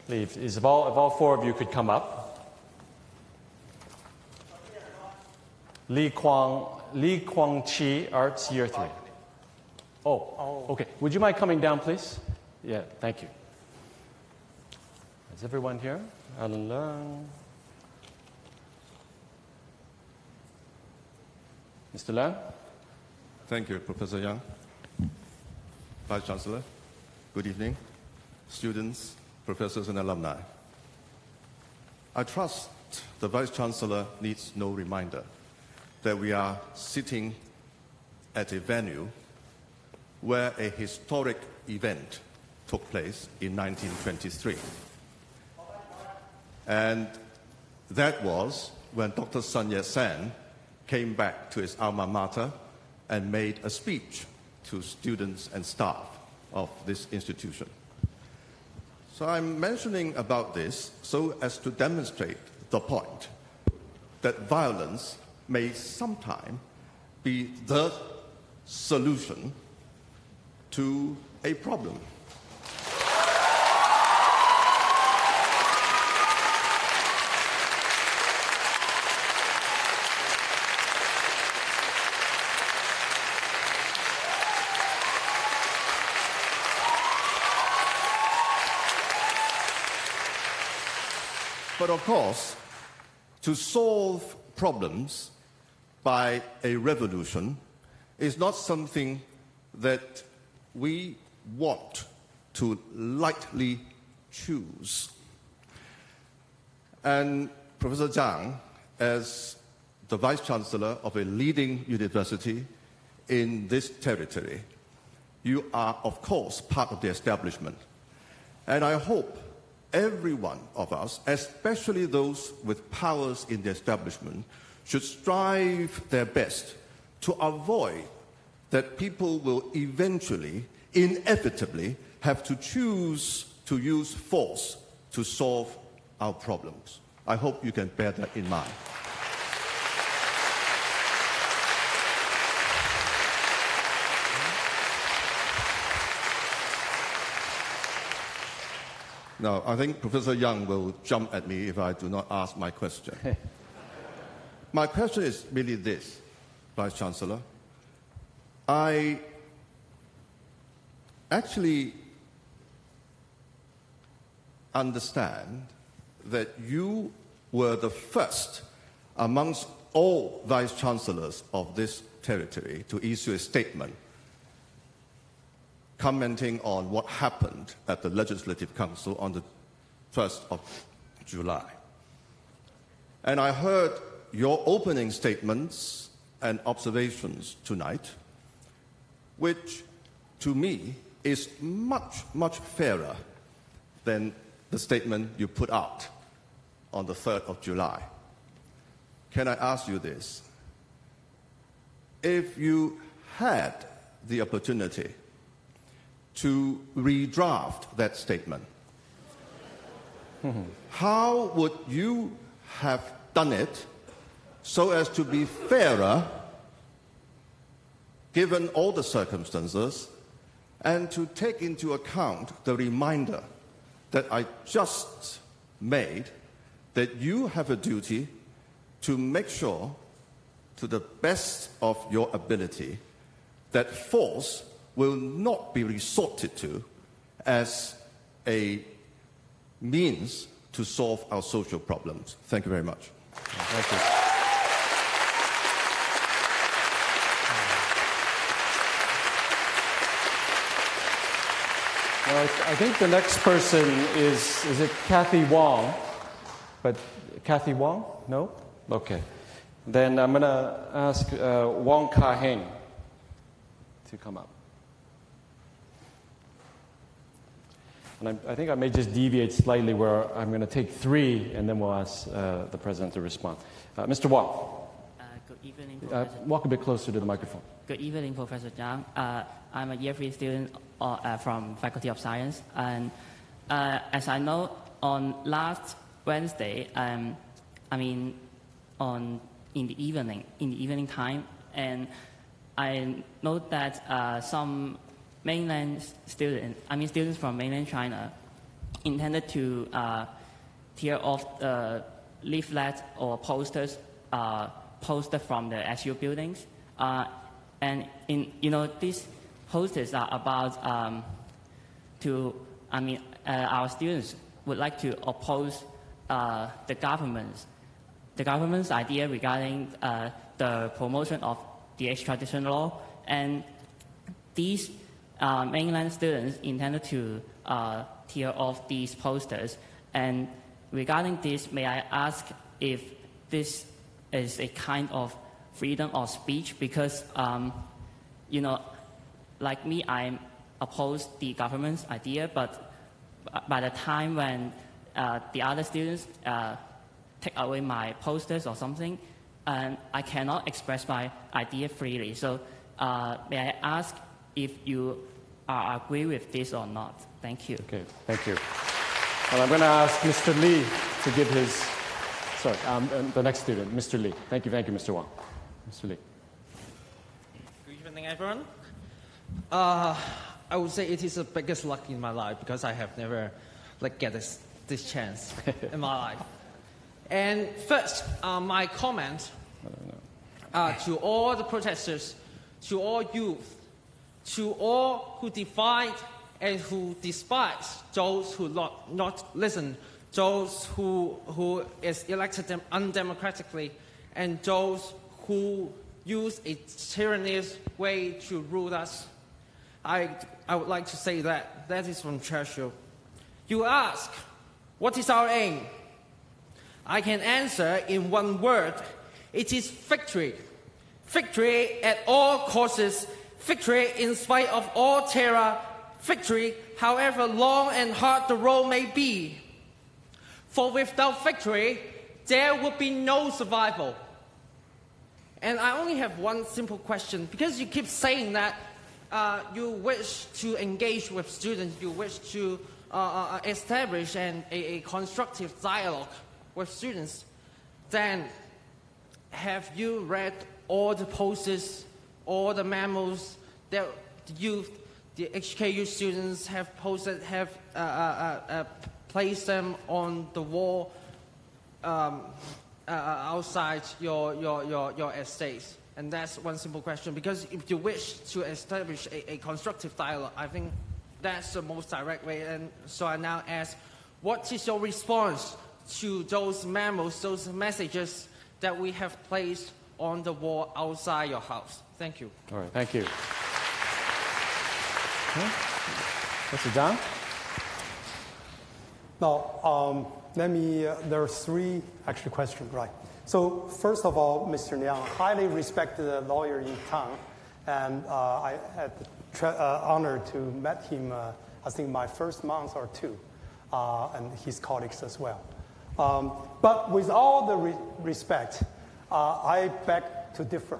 Lee, if all 4 of you could come up. Lee Kwang Chi, Arts, Year 3. Oh, okay. Would you mind coming down, please? Yeah, thank you. Is everyone here? Alan Leung. Mr. Leung? Thank you, Professor Yang. Vice Chancellor, good evening. Students, professors, and alumni. I trust the Vice Chancellor needs no reminder that we are sitting at a venue where a historic event took place in 1923. And that was when Dr. Sun Yat-sen came back to his alma mater and made a speech to students and staff of this institution. So I'm mentioning about this so as to demonstrate the point that violence may sometime be the solution to a problem. But of course, to solve problems by a revolution is not something that we want to lightly choose. And Professor Zhang, as the Vice Chancellor of a leading university in this territory, you are, of course, part of the establishment. And I hope every one of us, especially those with powers in the establishment, should strive their best to avoid that people will eventually, inevitably, have to choose to use force to solve our problems. I hope you can bear that in mind. Now, I think Professor Yang will jump at me if I do not ask my question. My question is really this, Vice Chancellor. I actually understand that you were the first amongst all Vice Chancellors of this territory to issue a statement commenting on what happened at the Legislative Council on the 1st of July. And I heard your opening statements and observations tonight, which to me is much, much fairer than the statement you put out on the 3rd of July. Can I ask you this? If you had the opportunity to redraft that statement, how would you have done it so as to be fairer given all the circumstances and to take into account the reminder that I just made that you have a duty to make sure, to the best of your ability, that force will not be resorted to as a means to solve our social problems. Thank you very much. Thank you. Well, I think the next person is it Kathy Wong? But Kathy Wong? No? Okay. Then I'm going to ask Wong Ka-heng to come up. And I think I may just deviate slightly where I'm going to take 3, and then we'll ask the President to respond. Mr. Wong. Good evening, Professor. Walk a bit closer to the microphone. Good evening, Professor Zhang. I'm a year 3 student from Faculty of Science. And as I know, on last Wednesday, in the evening time, and I know that some mainland students from mainland China intended to tear off the leaflet or posters posted from the SU buildings. And these posters are about our students would like to oppose the government's idea regarding the promotion of the extradition law, and these mainland students intended to tear off these posters. And regarding this, may I ask if this is a kind of freedom of speech? Because, like me, I oppose the government's idea, but by the time when the other students take away my posters or something, and I cannot express my idea freely. So may I ask if you agree with this or not? Thank you. Okay, thank you. Well, I'm going to ask Mr. Lee to give his, the next student, Mr. Lee. Thank you, Mr. Wang. Mr. Lee. Good evening, everyone. I would say it is the biggest luck in my life because I have never get this chance in my life. And first, my comment to all the protesters, to all youth, to all who defied and who despise those who not listen, those who is elected them undemocratically, and those who use a tyrannous way to rule us. I would like to say that is from Churchill. You ask, what is our aim? I can answer in one word. It is victory. Victory at all costs. Victory in spite of all terror. Victory, however long and hard the road may be. For without victory, there would be no survival. And I only have one simple question, because you keep saying that you wish to engage with students, you wish to establish a constructive dialogue with students. Then, have you read all the posters, all the memos that the youth, the HKU students have posted, have placed them on the wall outside your estates? And that's one simple question, because if you wish to establish a constructive dialogue, I think that's the most direct way. And so I now ask, what is your response to those memos, those messages that we have placed on the wall outside your house? Thank you. All right, thank you. Okay. Mr. Zhang? Now, there are 3 actually questions, right? So first of all, Mr. Liang, highly respected lawyer in town, and I had the honor to meet him, I think my first month or 2, and his colleagues as well. But with all the respect, I beg to differ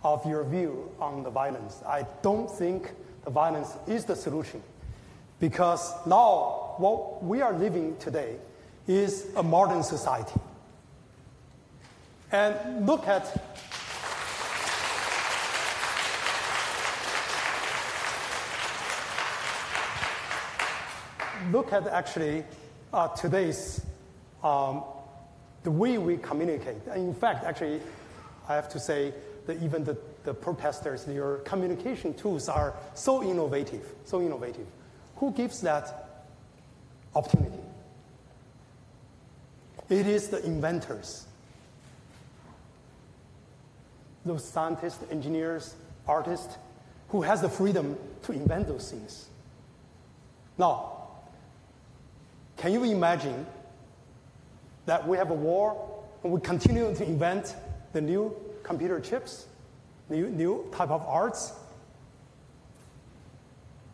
of your view on the violence. I don't think the violence is the solution, because now what we are living today is a modern society. And look at actually today's the way we communicate. And in fact, actually, I have to say that even the protesters, their communication tools are so innovative. Who gives that opportunity? It is the inventors. Those scientists, engineers, artists, who has the freedom to invent those things. Now, can you imagine that we have a war and we continue to invent the new computer chips, new type of arts?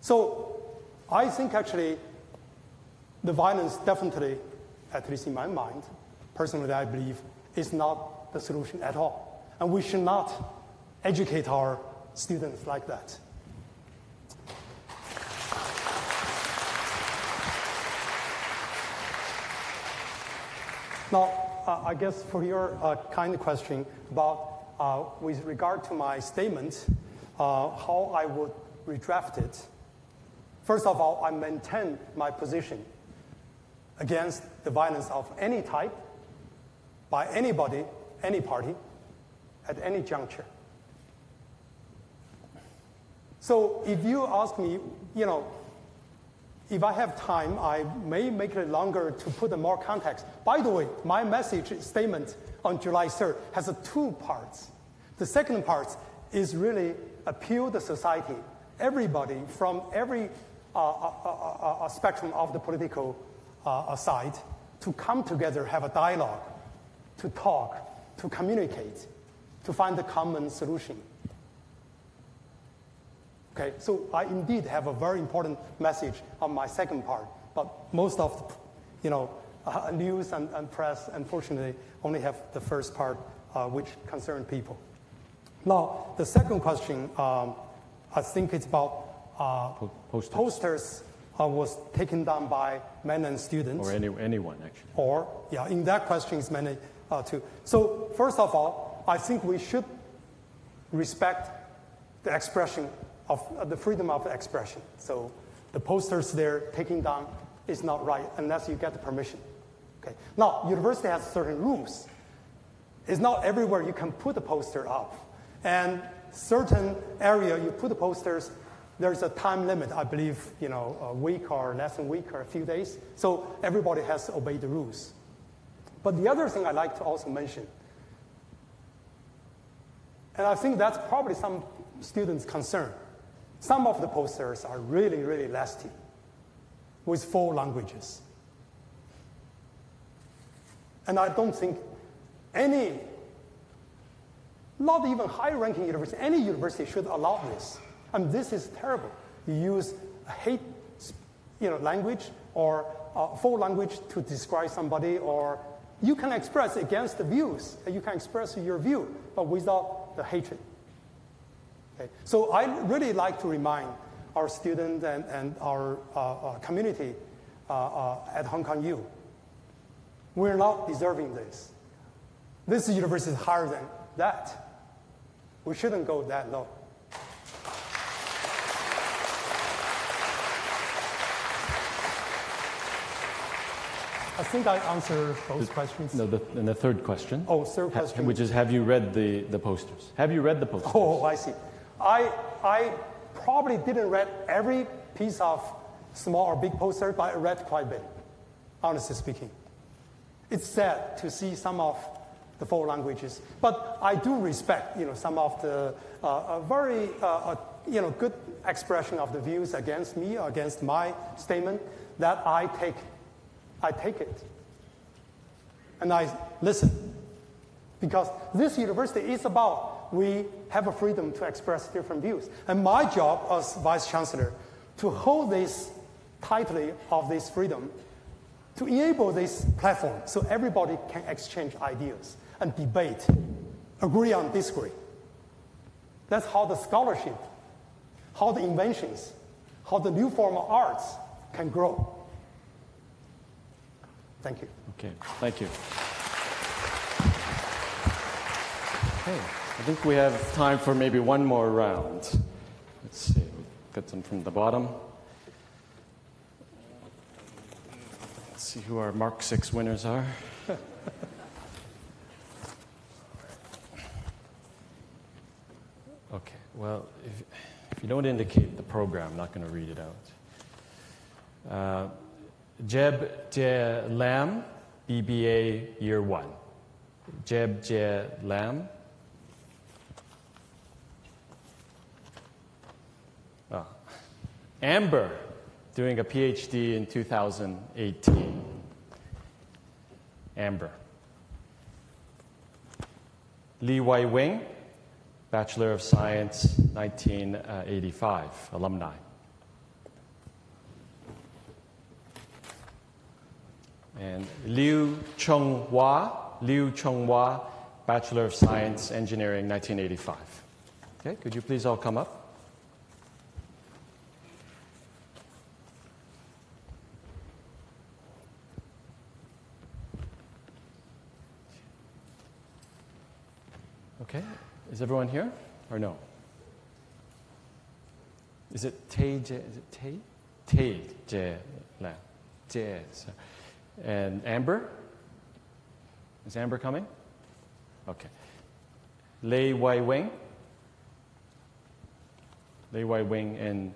So I think actually the violence definitely, at least in my mind, personally I believe, is not the solution at all. And we should not educate our students like that. Now, I guess for your kind question about, with regard to my statement, how I would redraft it. First of all, I maintain my position against the violence of any type, by anybody, any party, at any juncture. So if you ask me, if I have time, I may make it longer to put more context. By the way, my message statement on July 3rd has 2 parts. The second part is really appeal to society, everybody from every spectrum of the political side, to come together, have a dialogue, to talk, to communicate, to find a common solution. Okay, so I indeed have a very important message on my second part, but most of the, news and press, unfortunately, only have the first part, which concern people. Now, the second question, I think it's about posters was taken down by men and students. Or anyone, actually. Or, in that question is many too. So, first of all, I think we should respect the expression of the freedom of expression. So the posters there taking down is not right unless you get the permission. Okay. Now, university has certain rules. It's not everywhere you can put a poster up. And certain area you put the posters, there's a time limit, I believe, a week or less than a week or a few days. So everybody has to obey the rules. But the other thing I'd like to also mention, and I think that's probably some students' concern. Some of the posters are really, really nasty with 4 languages. And I don't think any, not even high-ranking university, any university should allow this. I mean, this is terrible. You use a hate, language or 4 language to describe somebody, or you can express against the views, and you can express your view, but without the hatred. Okay. So I really like to remind our students and our community at Hong Kong U, we're not deserving this. This university is higher than that. We shouldn't go that low. I think I answered both questions. No, and the third question. Oh, third question. Which is, have you read the posters? Have you read the posters? Oh, I see. I probably didn't read every piece of small or big poster, but I read quite a bit, honestly speaking. It's sad to see some of the 4 languages, but I do respect, some of the very, good expression of the views against me, against my statement, that I take it. And I listen. Because this university is about we have a freedom to express different views. And my job as Vice Chancellor to hold this tightly of this freedom, to enable this platform so everybody can exchange ideas and debate, agree on disagree. That's how the scholarship, how the inventions, how the new form of arts can grow. Thank you. Okay, thank you. Okay, I think we have time for maybe one more round. Let's see, we've got some from the bottom. Let's see who our Mark 6 winners are. Okay, well, if you don't indicate the program, I'm not going to read it out. Jeb Jie Lam BBA Year 1. Jeb Je Lam. Amber, doing a PhD in 2018. Amber. Li Wai Wing, Bachelor of Science, 1985, alumni. And Liu Chonghua, Bachelor of Science, Engineering, 1985. Okay, could you please all come up? Okay, is everyone here or no? Is it Tay Je? Is it Tay? Tay Je Lam. Je. And Amber? Is Amber coming? Okay. Lei Wai Wing? Lei Wai Wing and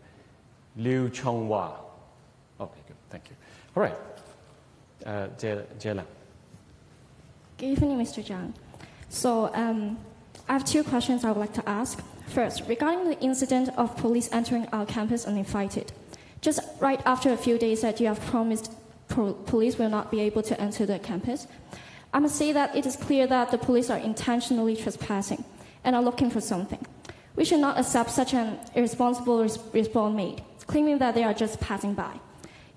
Liu Chonghua. Okay, good. Thank you. All right. Je Lam. Good evening, Mr. Zhang. So, I have two questions I would like to ask. First, regarding the incident of police entering our campus uninvited. Just right after a few days that you have promised police will not be able to enter the campus, I must say that it is clear that the police are intentionally trespassing and are looking for something. We should not accept such an irresponsible response made, claiming that they are just passing by.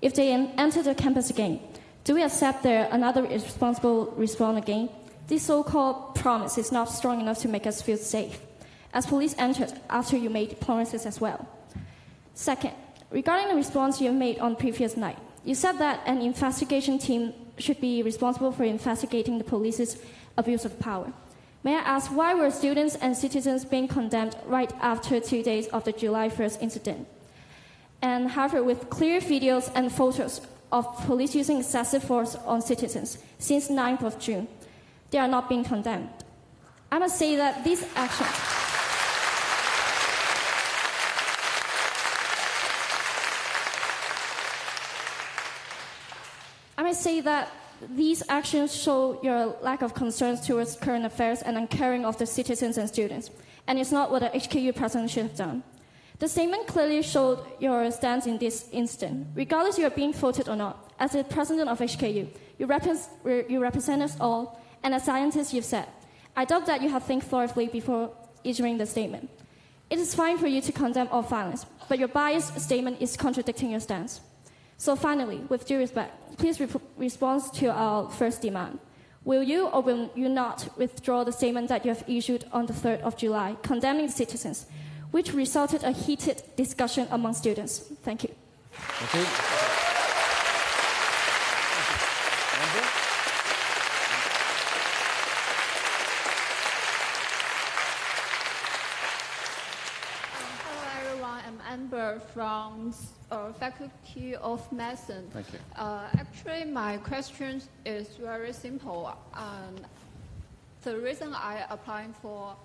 If they enter the campus again, do we accept another irresponsible response again? This so-called promise is not strong enough to make us feel safe, as police entered after you made promises as well. Second, regarding the response you made on previous night, you said that an investigation team should be responsible for investigating the police's abuse of power. May I ask, why were students and citizens being condemned right after 2 days of the July 1st incident? And however, with clear videos and photos of police using excessive force on citizens since 9th of June, they are not being condemned. I must say that these actions show your lack of concerns towards current affairs and uncaring of the citizens and students, and it's not what the HKU president should have done. The statement clearly showed your stance in this incident. Regardless you are being voted or not, as the president of HKU, you represent us all, and as scientists you've said, I doubt that you have think thoroughly before issuing the statement. It is fine for you to condemn all violence, but your biased statement is contradicting your stance. So finally, with due respect, please respond to our first demand. Will you or will you not withdraw the statement that you have issued on the 3rd of July condemning citizens, which resulted in a heated discussion among students? Thank you. Thank you. Amber from Faculty of Medicine. Thank you. Actually, my question is very simple. The reason I applied for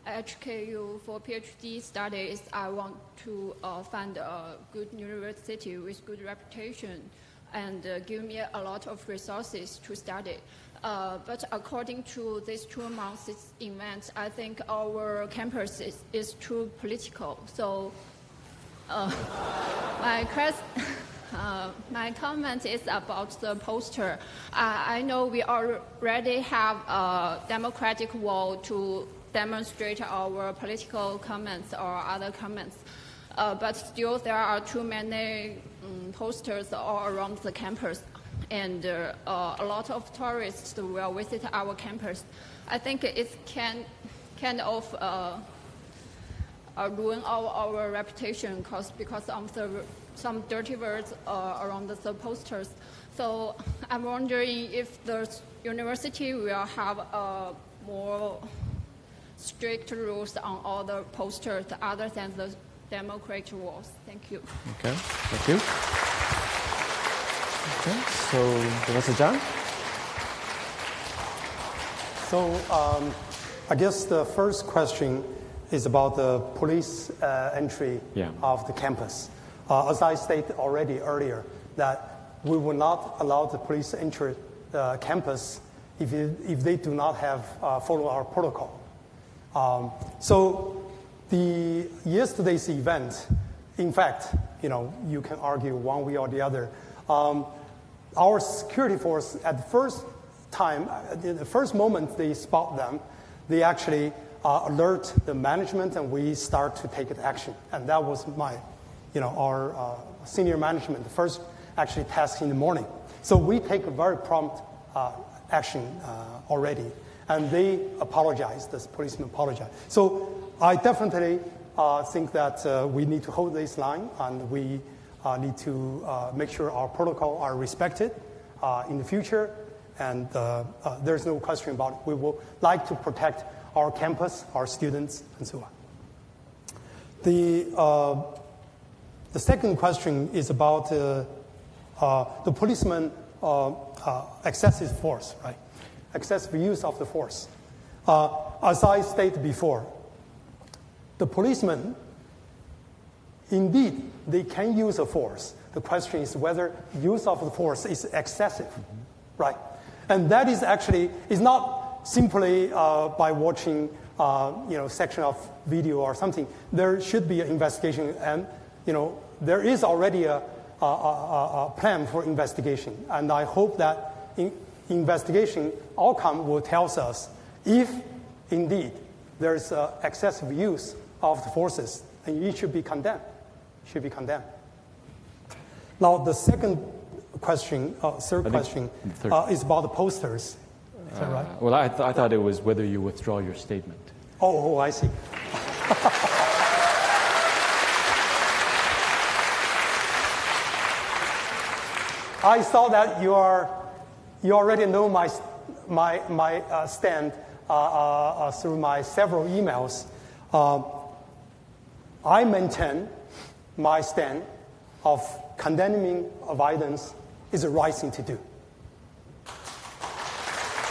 HKU for PhD study is I want to find a good university with good reputation and give me a lot of resources to study. But according to these 2 months events, I think our campus is too political. So my comment is about the poster. I know we already have a democratic wall to demonstrate our political comments or other comments, but still there are too many posters all around the campus, and a lot of tourists will visit our campus. I think it can kind of ruin our reputation because of some dirty words around the posters. So I'm wondering if the university will have more strict rules on all the posters other than the democratic rules. Thank you. Okay, thank you. Okay, so Professor Zhang? So I guess the first question is about the police entry of the campus. As I stated already earlier, that we will not allow the police enter the campus if they do not have follow our protocol. So yesterday's event, in fact, you can argue one way or the other. Our security force at the first moment they spot them, they actually alert the management and we start to take action. And that was our senior management, the first actually task in the morning. So we take a very prompt action already. And they apologized, the policeman apologized. So I definitely think that we need to hold this line and we need to make sure our protocol are respected in the future. And there's no question about it. We will like to protect our campus, our students, and so on. The second question is about the policeman excessive force, right? Excessive use of the force. As I stated before, the policemen, indeed, they can use a force. The question is whether use of the force is excessive, right? And that is actually, is not simply by watching, section of video or something. There should be an investigation, and, there is already a plan for investigation. And I hope that investigation outcome will tell us if, indeed, there's excessive use of the forces, and it should be condemned. Now, the third question is about the posters. Is that right? Well, I thought it was whether you withdraw your statement. Oh, I see. I saw that you already know my stand through my several emails. I maintain my stand of condemning violence is the right thing to do.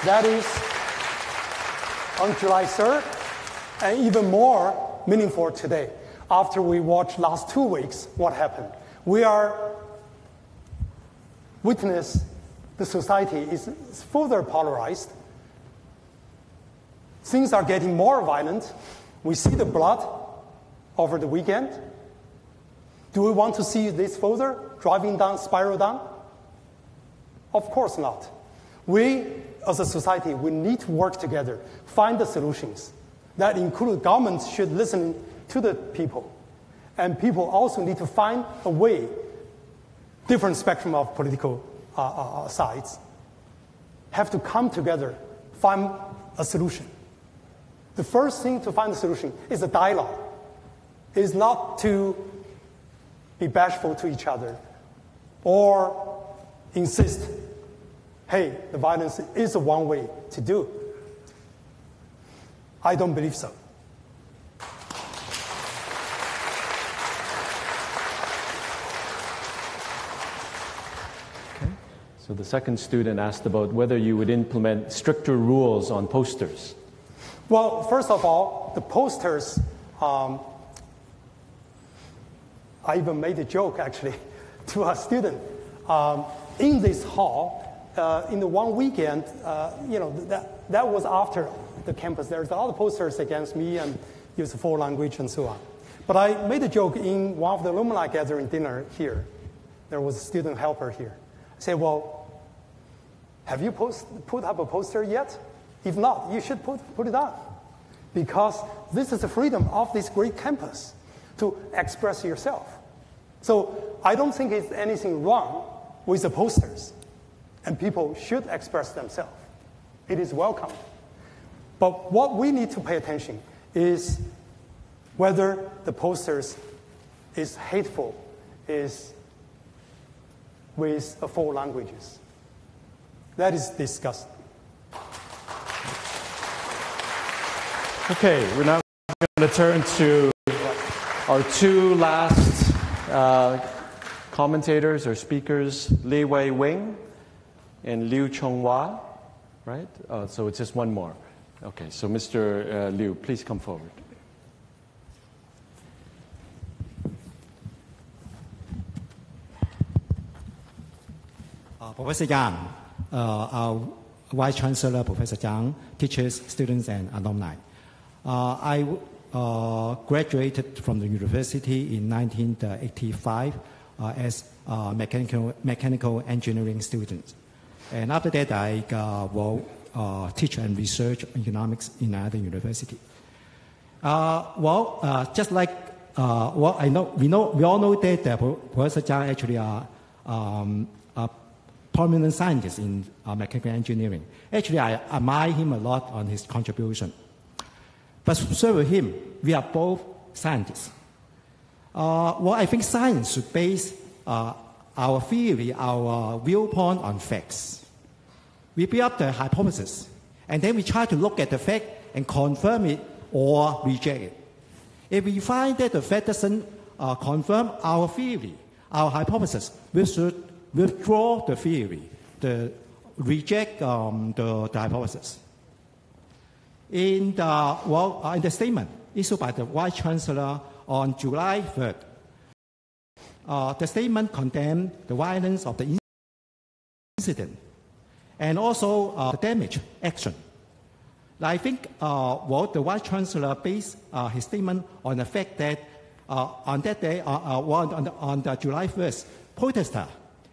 That is on July 3rd, and even more meaningful today, after we watched last 2 weeks what happened. We are witness the society is further polarized. Things are getting more violent. We see the blood over the weekend. Do we want to see this further spiral down? Of course not. We, as a society, we need to work together, find the solutions. That include governments should listen to the people. And people also need to find a way, different spectrum of political sides, have to come together, find a solution. The first thing to find a solution is a dialogue. It is not to be bashful to each other or insist, hey, the violence is the one way to do. I don't believe so. Okay. So the second student asked about whether you would implement stricter rules on posters. Well, first of all, the posters, I even made a joke, actually, to a student. In this hall, in the one weekend, that was after the campus. There's a lot of posters against me and use foreign language and so on. But I made a joke in one of the alumni gathering dinner here. There was a student helper here. I said, well, have you put up a poster yet? If not, you should put it up. Because this is the freedom of this great campus to express yourself. So I don't think it's anything wrong with the posters. And people should express themselves. It is welcome. But what we need to pay attention is whether the posters is hateful, is with foreign languages. That is discussed. Okay, we're now going to turn to our two last commentators or speakers, Li Wei Wing and Liu Chonghua, right? So it's just one more. Okay, so Mr. Liu, please come forward. Professor Yang, our Vice Chancellor, Professor Zhang, teachers, students, and alumni. I graduated from the university in 1985 as a mechanical engineering student. And after that, I will teach and research economics in another university. Just like I know, we all know that Professor Zhang actually are a prominent scientist in mechanical engineering. Actually, I admire him a lot on his contribution. But so with him, we are both scientists. I think science should base our theory, our viewpoint on facts. We build up the hypothesis, and then we try to look at the fact and confirm it or reject it. If we find that the fact doesn't confirm our theory, our hypothesis, we should withdraw the theory, reject the hypothesis. In the statement issued by the Vice Chancellor on July 3rd, the statement condemned the violence of the incident and also the damage action. I think the Vice Chancellor based his statement on the fact that on that day, on the July 1st, protesters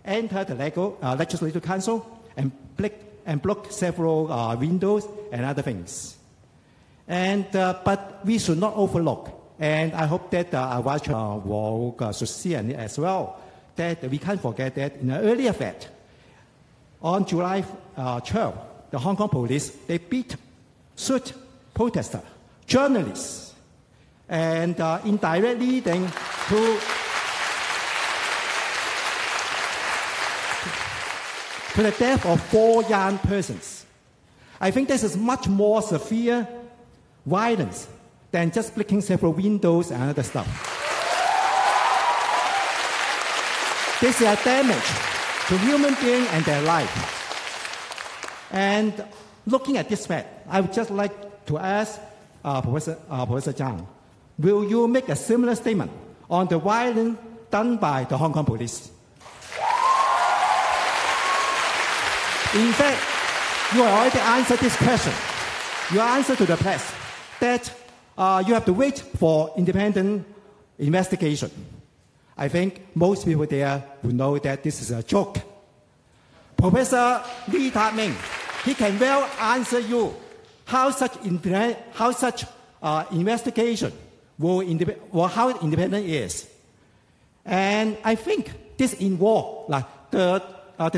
entered the Legislative Council and blocked several windows and other things. But we should not overlook, and I hope that our Vice Chancellor will see it as well, that we can't forget that in an earlier fact, on July 12th, the Hong Kong police, they shoot protesters, journalists, and indirectly leading to the death of 4 young persons. I think this is much more severe violence than just breaking several windows and other stuff. This is a damage to human beings and their life. And looking at this fact, I would just like to ask Professor Zhang, will you make a similar statement on the violence done by the Hong Kong police? In fact, you have already answered this question. Your answer to the press that you have to wait for independent investigation. I think most people there will know that this is a joke. Professor Lee Tak-ming, he can well answer you how such investigation how independent it is. And I think this involves the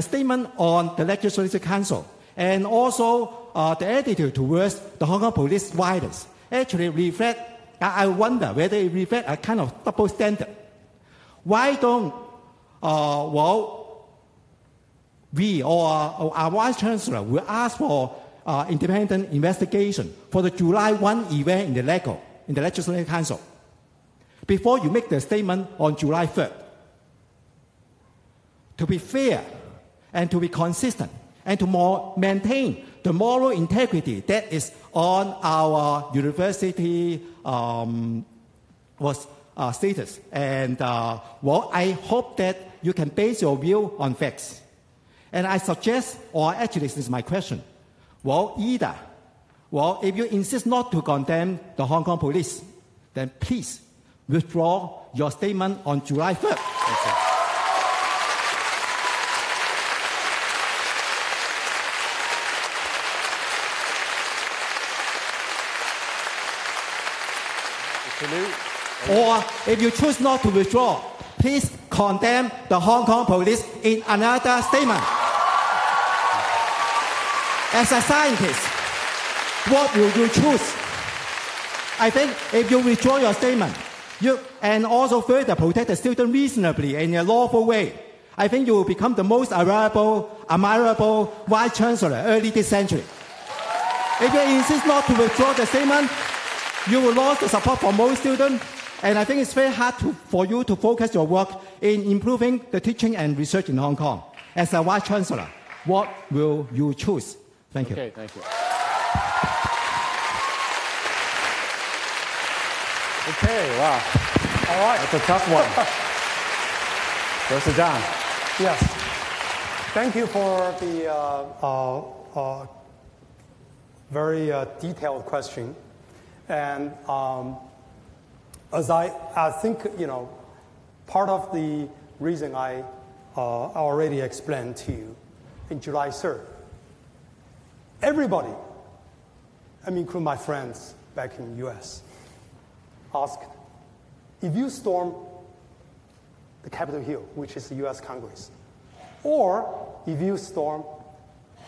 statement on the Legislative Council and also the attitude towards the Hong Kong police violence actually reflect, I wonder whether it reflects a kind of double standard. Why don't we or our Vice Chancellor will ask for independent investigation for the July 1 event in the Legislative Council before you make the statement on July 3rd? To be fair and to be consistent and to maintain the moral integrity that is on our university status. And I hope that you can base your view on facts. And I suggest, or actually this is my question, if you insist not to condemn the Hong Kong police, then please withdraw your statement on July 3rd. Or if you choose not to withdraw, please condemn the Hong Kong police in another statement. As a scientist, what will you choose? I think if you withdraw your statement and also further protect the student reasonably in a lawful way, I think you will become the most admirable Vice Chancellor early this century. If you insist not to withdraw the statement, you will lose the support from most students, and I think it's very hard for you to focus your work in improving the teaching and research in Hong Kong. As a Vice Chancellor, what will you choose? Thank you. Okay, thank you. Okay, wow. All right. That's a tough one. Professor Zhang. Yes. Thank you for the very detailed question. And as I think, part of the reason I already explained to you in July 3rd, everybody, including my friends back in the US, asked, if you storm the Capitol Hill, which is the US Congress, or if you storm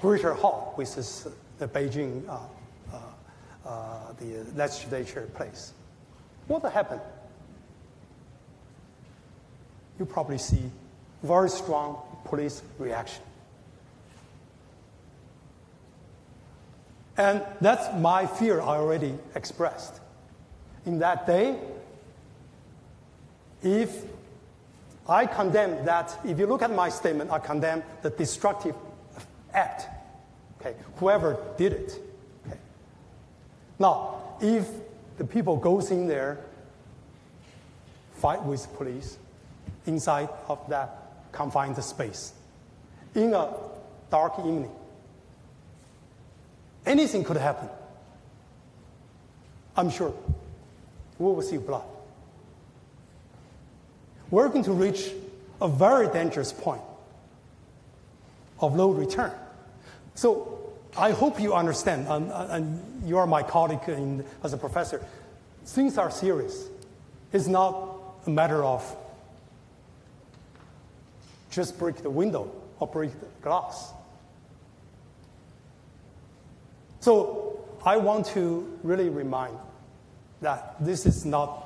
Greater Hall, which is the Beijing, the legislature place, what will happen? You probably see very strong police reaction. And that's my fear I already expressed. In that day, if I condemn that, if you look at my statement, I condemn the destructive act, okay, whoever did it. Okay. Now, if the people goes in there, fight with police inside of that confined space, in a dark evening, anything could happen. I'm sure we will see blood. We're going to reach a very dangerous point of low return. So I hope you understand, and you are my colleague as a professor, things are serious. It's not a matter of just break the window or break the glass. So I want to really remind that this is not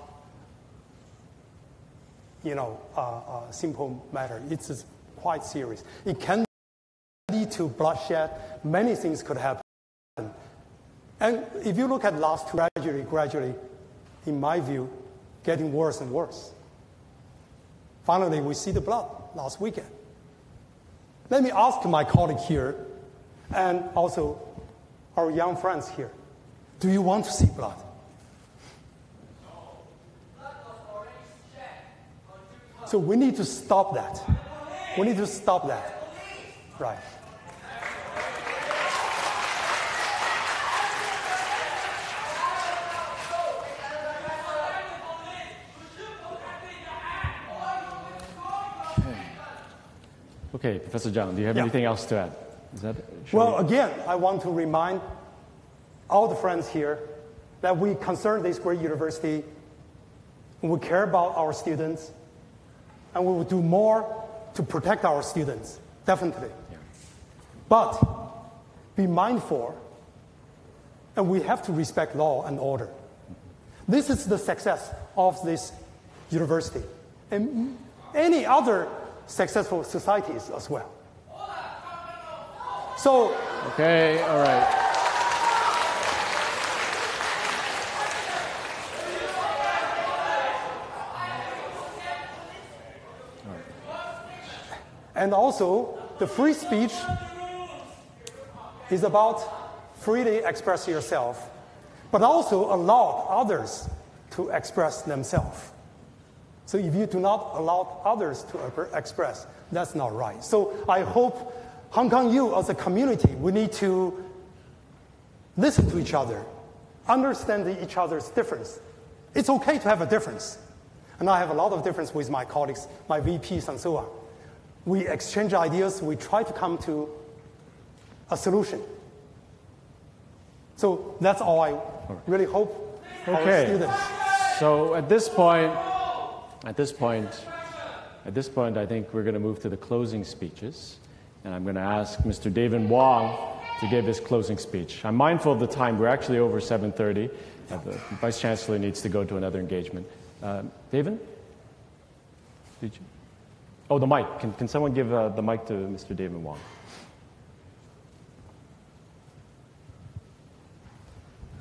a simple matter. It's quite serious. It can lead to bloodshed. Many things could happen. And if you look at last two, gradually, in my view, getting worse and worse. Finally, we see the blood last weekend. Let me ask my colleague here, and also our young friends here, do you want to see blood? So we need to stop that. We need to stop that. Right. Okay, Professor Zhang, do you have anything else to add? Again, I want to remind all the friends here that we concern this great university, and we care about our students, and we will do more to protect our students, definitely. Yeah. But be mindful, and we have to respect law and order. This is the success of this university, and any other successful societies as well. So, okay, all right. And also, the free speech is about freely express yourself, but also allow others to express themselves. So if you do not allow others to express, that's not right. So I hope Hong Kong U as a community, we need to listen to each other, understand each other's difference. It's okay to have a difference. And I have a lot of difference with my colleagues, my VPs and so on. We exchange ideas, we try to come to a solution. So that's all I really hope our students. So at this point, I think we're going to move to the closing speeches. And I'm going to ask Mr. David Wong to give his closing speech. I'm mindful of the time. We're actually over 7:30. The Vice Chancellor needs to go to another engagement. David? Did you? Oh, the mic. Can someone give the mic to Mr. David Wong?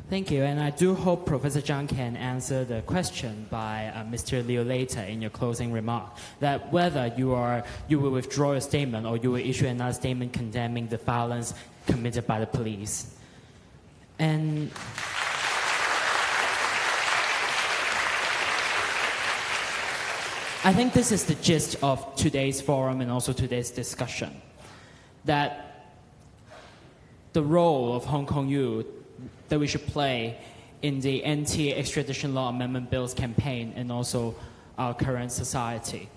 Thank you, and I do hope Professor Zhang can answer the question by Mr. Liu later in your closing remark, that whether you will withdraw your statement or you will issue another statement condemning the violence committed by the police. And I think this is the gist of today's forum and also today's discussion. that the role of Hong Kong youth that we should play in the anti-extradition law amendment bills campaign and also our current society.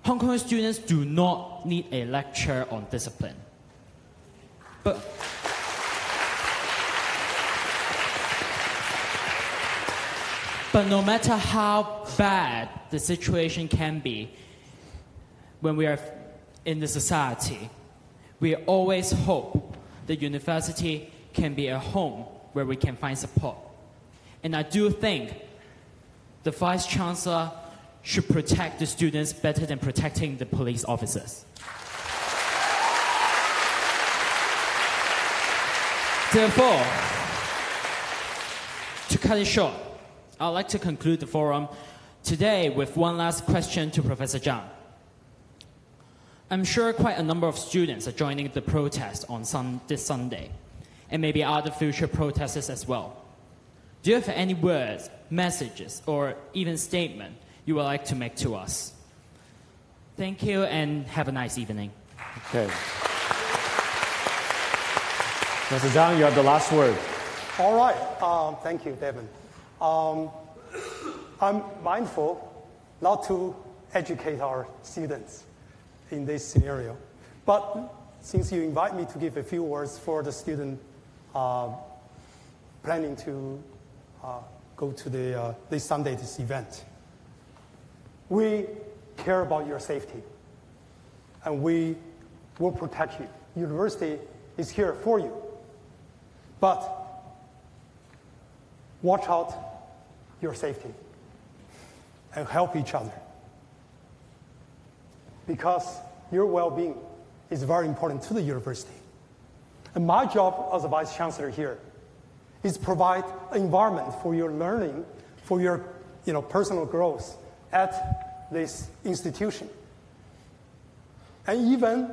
Hong Kong students do not need a lecture on discipline. But no matter how bad the situation can be when we are in the society, we always hope the university can be a home where we can find support. And I do think the Vice Chancellor should protect the students better than protecting the police officers. Therefore, to cut it short, I'd like to conclude the forum today with one last question to Professor Zhang. I'm sure quite a number of students are joining the protest on this Sunday, and maybe other future protesters as well. Do you have any words, messages, or even statement you would like to make to us? Thank you, and have a nice evening. Okay. Mr. Zhang, you have the last word. All right. Thank you, Devin. I'm mindful not to educate our students in this scenario. But since you invite me to give a few words for the student planning to go to this Sunday, this event, we care about your safety, and we will protect you. University is here for you. But watch out your safety and help each other, because your well-being is very important to the university. And my job as a Vice Chancellor here is provide an environment for your learning, for your personal growth at this institution. And even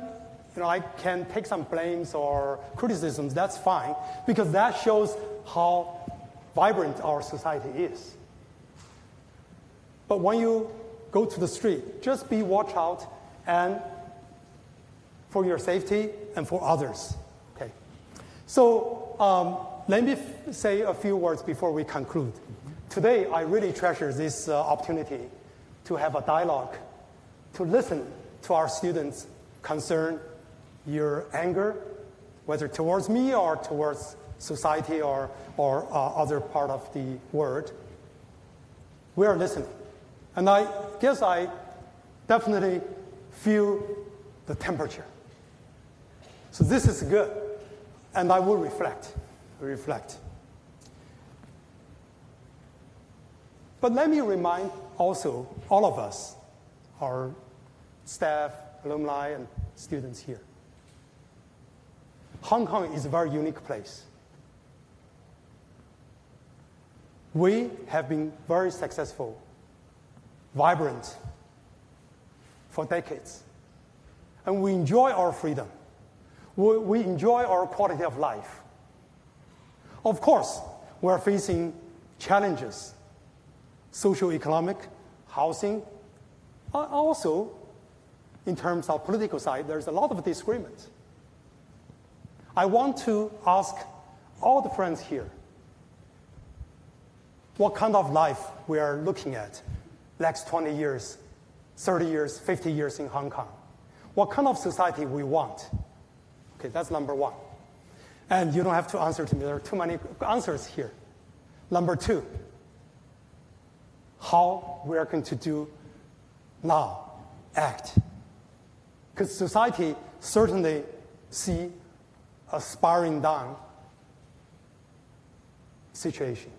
I can take some blames or criticisms, that's fine, because that shows how vibrant our society is. But when you go to the street, just be watch out and for your safety and for others. Okay. So let me say a few words before we conclude. Today, I really treasure this opportunity to have a dialogue, to listen to our students' concern, your anger, whether towards me or towards society or other part of the world. We are listening. And I guess I definitely feel the temperature. So this is good. And I will reflect. But let me remind also all of us, our staff, alumni, and students here. Hong Kong is a very unique place. We have been very successful, vibrant for decades. And we enjoy our freedom. We enjoy our quality of life. Of course, we're facing challenges, socio-economic, housing. Also, in terms of political side, there's a lot of disagreement. I want to ask all the friends here, what kind of life we are looking at next 20 years, 30 years, 50 years in Hong Kong? What kind of society we want? Okay, that's number one. And you don't have to answer to me. There are too many answers here. Number two, how we are going to do now, act. Because society certainly see a spiraling down situation.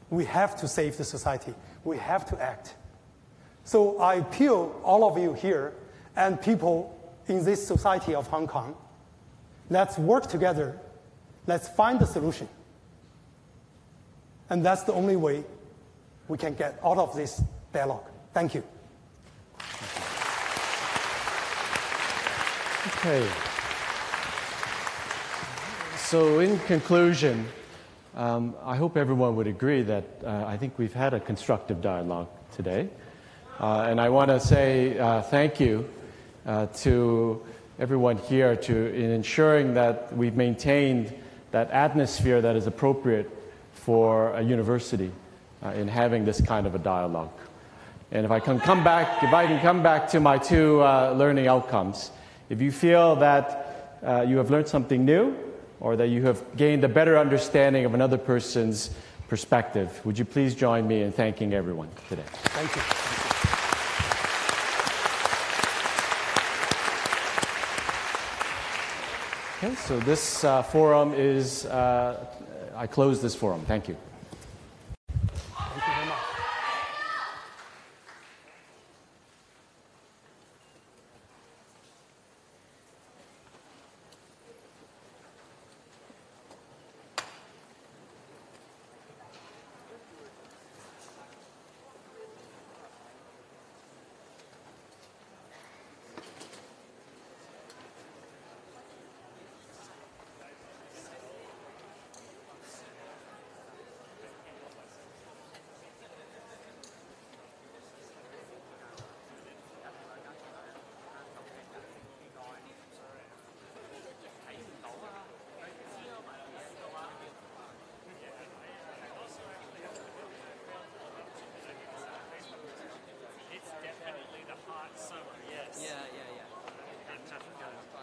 We have to save the society. We have to act. So I appeal all of you here and people in this society of Hong Kong, let's work together. Let's find a solution. And that's the only way we can get out of this dialogue. Thank you. Okay. So in conclusion, I hope everyone would agree that I think we've had a constructive dialogue today. And I want to say thank you to everyone here in ensuring that we've maintained that atmosphere that is appropriate for a university in having this kind of a dialogue. And if I can come back to my two learning outcomes, if you feel that you have learned something new or that you have gained a better understanding of another person's perspective, would you please join me in thanking everyone today? Thank you. Okay, so this forum is, I close this forum. Thank you.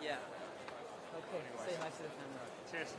Yeah. Okay, say hi to the camera. Cheers.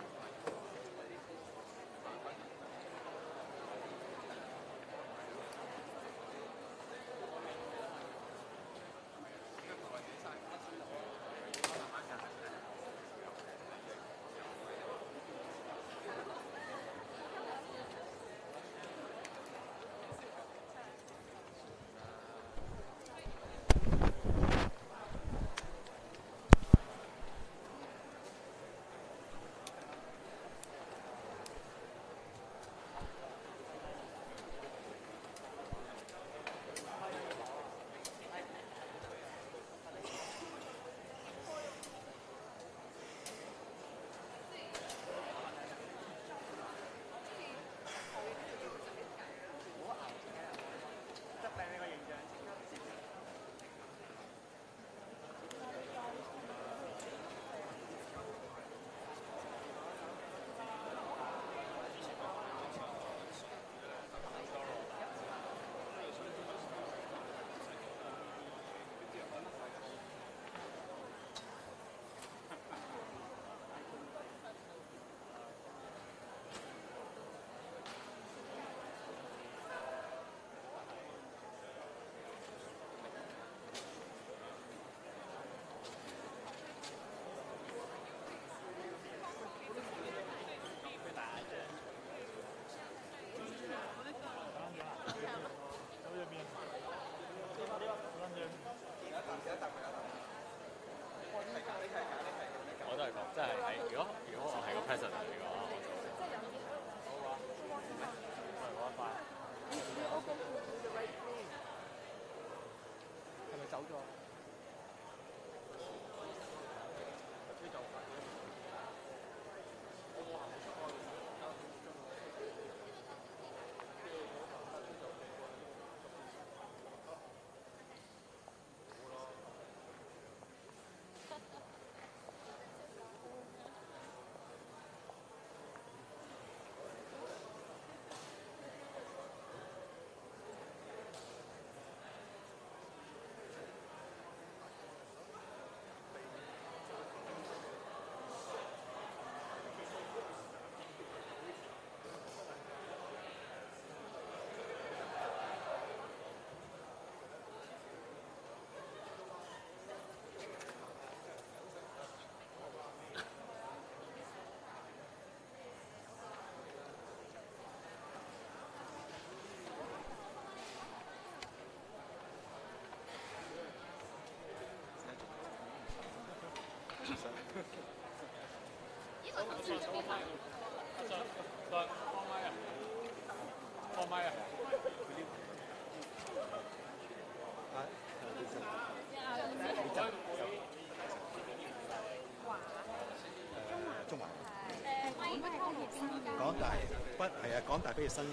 港大畢業生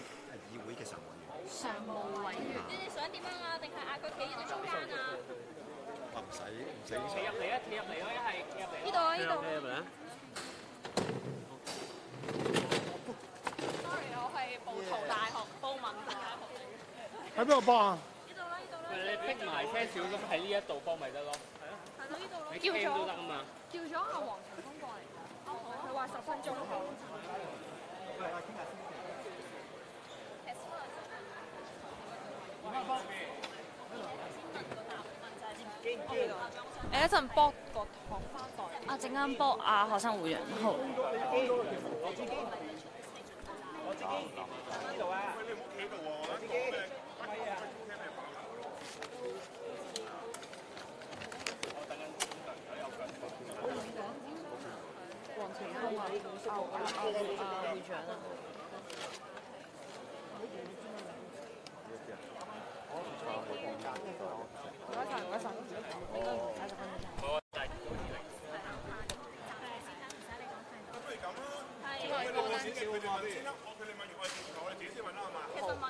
議會嘅常務委員。你哋想點樣啊？定係嗌佢企喺中間啊？唔使企入嚟啊！企入嚟咯，一係企入嚟。呢度啊，呢度。企入嚟啊！ Sorry， 我係報圖大學報文大學。喺邊度幫啊？呢度啦，呢度啦。你逼埋些少咁喺呢一度幫咪得咯。係啊。係咯，呢度咯。你 cam 都得啊嘛。叫咗阿黃長風過嚟。哦，好。佢話10分鐘後。你一陣幫個學生代。啊，陣間幫啊學生會員。好。我自己呢度啊！你唔好企喺度喎，我自己。係啊。黃長風啊，會長啊。唔該晒，唔該晒。應該唔使10分鐘。好啊，不如咁啦，因為多少少喎。先啦，佢哋問完我哋我哋自己先問啦，係嘛？其實問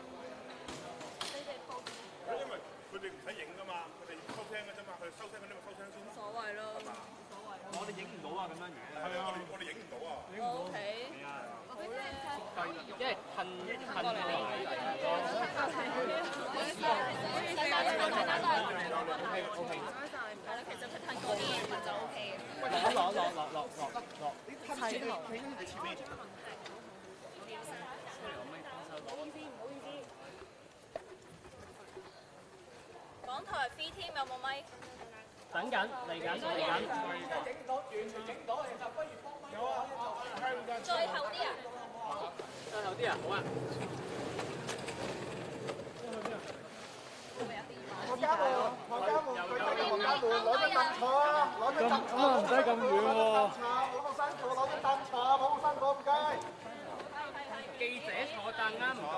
你哋報。因為佢哋唔使影㗎嘛，佢哋收聲㗎啫嘛，佢哋收聲嗰啲咪收聲先。冇所謂咯，冇所謂。我哋影唔到啊，咁樣嘢。係啊，我哋影唔到啊。影唔到。係啊。好咧。因為噴過嚟。OK。係啦，其實佢噴過啲嘢就 OK 嘅。落。你噴住你似咩？港台 free team 有冇咪？等緊，嚟緊。影到，完全影到，其實不如幫咪。有啊，最後啲啊。最後啲啊，好啊。黃家門，攞張凳坐啊！攞張凳坐。唔使咁遠喎。攞個生果，攞張凳坐，攞個生果唔該。記者坐凳啊，唔該。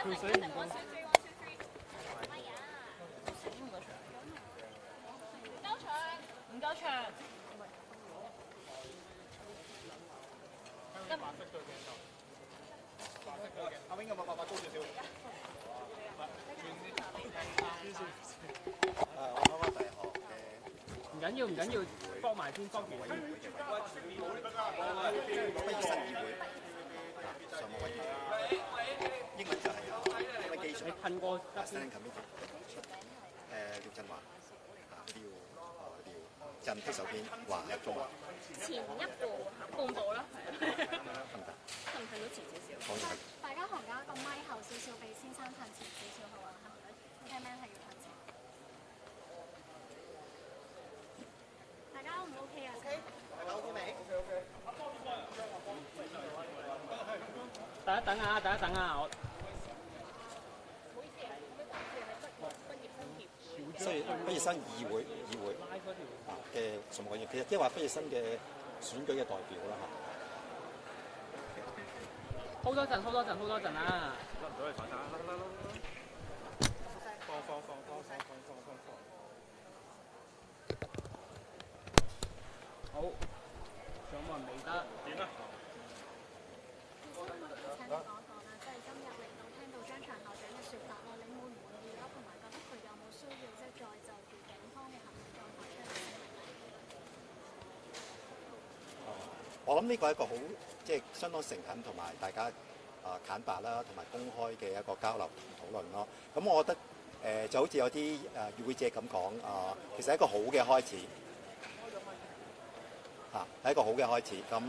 佢死唔該。唔夠長。白色對鏡頭。白色對鏡。阿 Wing 有冇辦法高少少？我啱啱大學嘅。唔緊要，唔緊要，幫埋先，幫住。畢業生議會。常務委員。英文就係乜基礎？你噴過Standing Committee。廖振華。振的手邊華入中華。前一步，半步啦，係啊。得唔得到前少少？大家行家個咪後少少，俾先生褪前少少好啊，係咪 ？Cameraman 係要褪前。大家 O 唔 OK 啊 ？OK。大家 OK 未 ？OK。等一等啊！等一等啊！我。畢業生議會嘅常務委員，其實即係話畢業生嘅選舉嘅代表啦嚇。hold多陣啊！甩唔到你台山，放。好，上冇人未得，點啊？請你講講啦，即係今日嚟到聽到張翔校長嘅説法啦，你滿唔滿意啦？同埋覺得佢有冇需要即係再就住警方嘅行為再發出聲明？我諗呢個係一個好即係相當誠懇同埋大家坦白啦，同埋公開嘅一個交流同討論咯。咁我覺得就好似有啲與會者咁講其實係一個好嘅開始嚇，係一個好嘅開始。咁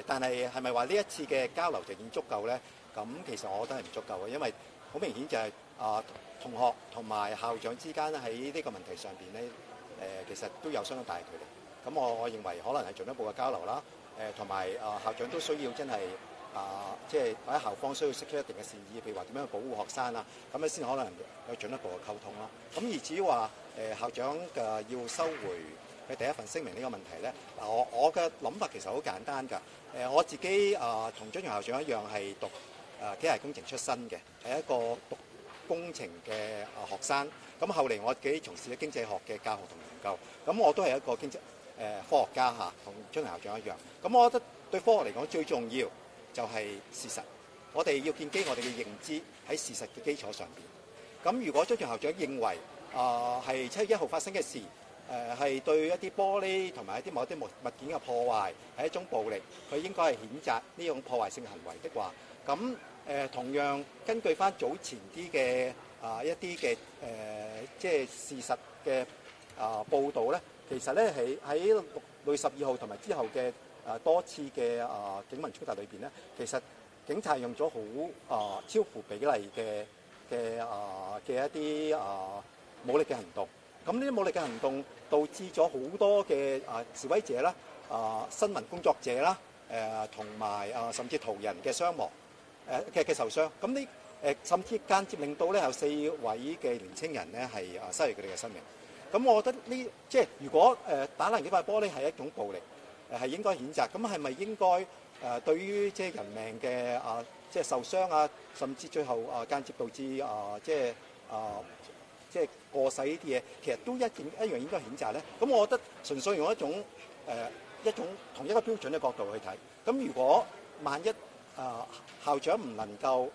但係係咪話呢一次嘅交流就已經足夠咧？咁其實我覺得係唔足夠嘅，因為好明顯就係同學同埋校長之間喺呢個問題上邊咧其實都有相當大嘅距離。咁我認為可能係進一步嘅交流啦，同埋校長都需要真係即係或者校方需要釋出一定嘅善意，譬如話點樣去保護學生啊，咁樣先可能有進一步嘅溝通啦。咁而至於話校長嘅要收回佢第一份聲明呢個問題咧，我嘅諗法其實好簡單㗎。我自己同張翔校長一樣係讀機械工程出身嘅，係一個讀工程嘅學生。咁後嚟我自己從事咗經濟學嘅教學同研究，咁我都係一個科學家嚇，同張翔校長一樣。咁我覺得對科學嚟講最重要就係事實，我哋要建基我哋嘅認知喺事實嘅基礎上邊。咁如果張俊校長認為係7月1號發生嘅事，係對一啲玻璃同埋一啲某啲物件嘅破壞係一種暴力，佢應該係譴責呢種破壞性行為的話，咁同樣根據翻早前啲嘅一啲嘅即係事實嘅報導咧，其實咧喺6月12號同埋之後嘅多次嘅警民衝突裏邊咧，其實警察用咗好超乎比例嘅一啲武力嘅行動。咁呢啲武力嘅行動導致咗好多嘅示威者啦、新聞工作者啦、同埋甚至途人嘅傷亡嘅受傷。咁呢甚至間接令到咧有4位嘅年青人咧係失去佢哋嘅生命。咁我覺得即係如果打爛幾塊玻璃係一種暴力，係應該譴責。咁係咪應該對於即係人命嘅即係受傷啊，甚至最後間接導致即係過世呢啲嘢，其實都一樣應該譴責咧。咁我覺得純粹用一種同一個標準嘅角度去睇。咁如果萬一校長唔能夠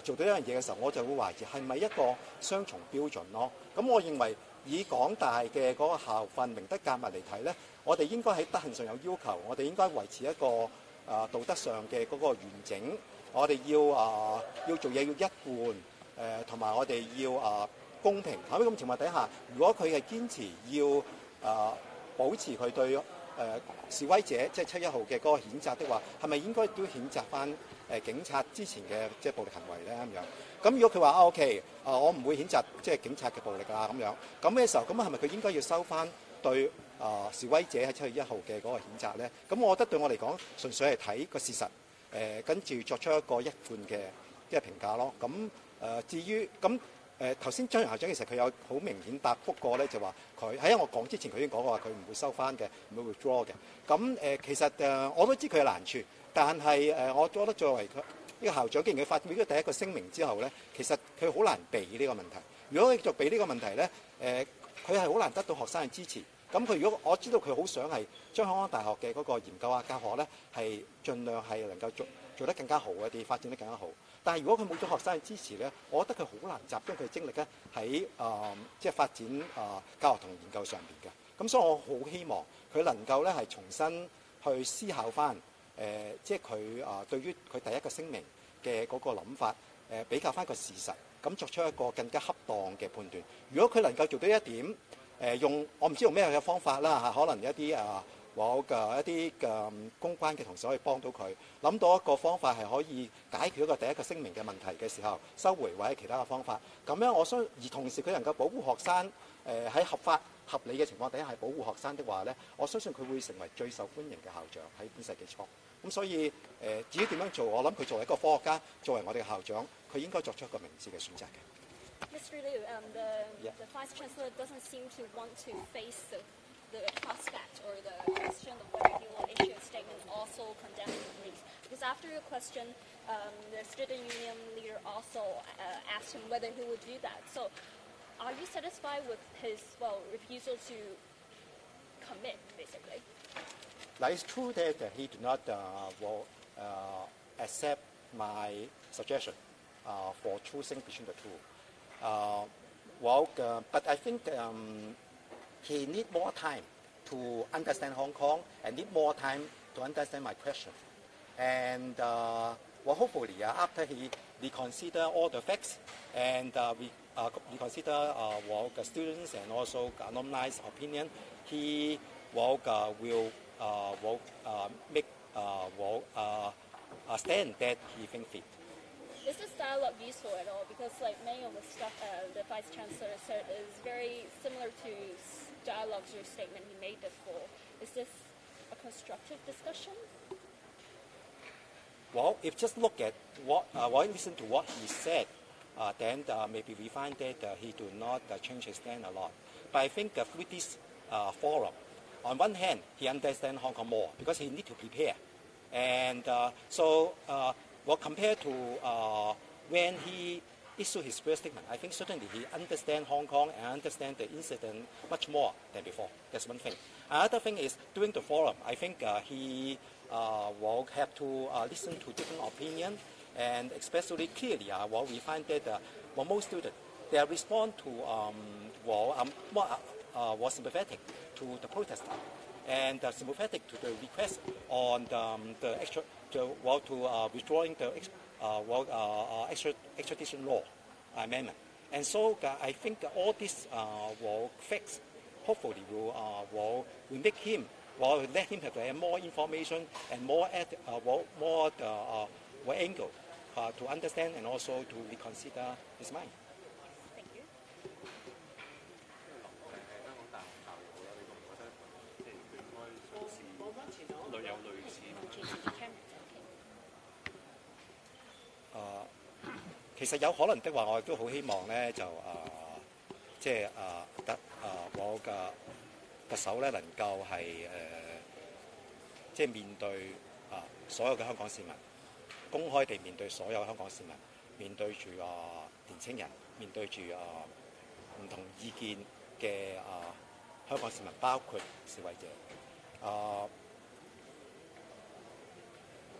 做到一樣嘢嘅時候，我就會懷疑係咪一個雙重標準咯。咁我認為以港大嘅嗰個校訓明德格物嚟睇咧，我哋應該喺德行上有要求，我哋應該維持一個道德上嘅嗰個完整。我哋要做嘢要一貫，同埋我哋要公平。喺咁情況底下，如果佢係堅持要保持佢對示威者即係7月1號嘅嗰個譴責的話，係咪應該都譴責翻警察之前嘅即係暴力行為咧咁樣？咁如果佢話OK，我唔會譴責即係警察嘅暴力啊咁樣，咁嘅時候，咁係咪佢應該要收翻對示威者喺7月1號嘅嗰個譴責咧？咁我覺得對我嚟講，純粹係睇個事實，跟住作出一個一貫嘅評價咯。咁至於咁頭先張校長其實佢有好明顯答覆過咧，就話佢喺我講之前佢已經講過話佢唔會收翻嘅，唔會 withdraw 嘅。咁其實我都知佢有難處，但係我覺得作為佢呢個校長，既然佢發表咗第一個聲明之後咧，其實佢好難避呢個問題。如果佢繼續避呢個問題咧，佢係好難得到學生嘅支持。咁佢如果我知道佢好想係將香港大學嘅嗰個研究啊教學咧係盡量係能夠做得更加好一啲，發展得更加好。但係如果佢冇咗學生嘅支持咧，我覺得佢好難集中佢精力咧喺即係發展教學同研究上邊嘅。咁所以我好希望佢能夠咧係重新去思考翻即係佢對於佢第一個聲明嘅嗰個諗法比較翻個事實，咁作出一個更加恰當嘅判斷。如果佢能夠做到一點用我唔知用咩嘅方法啦嚇，可能一啲一啲嘅公關嘅同事可以幫到佢諗到一個方法係可以解決一個第一個聲明嘅問題嘅時候收回或者其他嘅方法，咁樣我相而同時佢能夠保護學生喺合法合理嘅情況底下係保護學生的話咧，我相信佢會成為最受歡迎嘅校長喺本世紀初。咁所以至於點樣做，我諗佢作為一個科學家，作為我哋嘅校長，佢應該作出一個明智嘅選擇嘅。Mr. Liu, the Vice Chancellor doesn't seem to want to face the prospect or the question of whether he will issue a statement also condemning the police. Because after your question, the student union leader also asked him whether he would do that. So are you satisfied with his, refusal to commit, basically? Now, it's true that he did not accept my suggestion for choosing between the two. But I think he need more time to understand Hong Kong and need more time to understand my question. And hopefully, after he reconsider all the facts and reconsider the students and also alumni's opinion, he will make a stand that he thinks fit. Is this dialogue useful at all? Because many of the stuff the Vice Chancellor said is very similar to dialogues or statement he made before. Is this a constructive discussion? Well, if just look at listen to what he said, then maybe we find that he do not change his stand a lot. But I think with this forum, on one hand, he understands Hong Kong more because he need to prepare. And compared to when he issued his first statement, I think certainly he understands Hong Kong and understands the incident much more than before. That's one thing. Another thing is, during the forum, I think he will have to listen to different opinions, and especially clearly, we find that most students their response to was sympathetic to the protester and sympathetic to the request on withdrawing the extradition law amendment. And so I think all these facts hopefully will make him, will let him have more information and more angle to understand and also to reconsider his mind. Thank you. 其實有可能的話，我亦都好希望咧，就我嘅特首咧能夠係面對所有嘅香港市民，公開地面對所有香港市民，面對住年青人，面對住唔同意見嘅香港市民，包括示威者。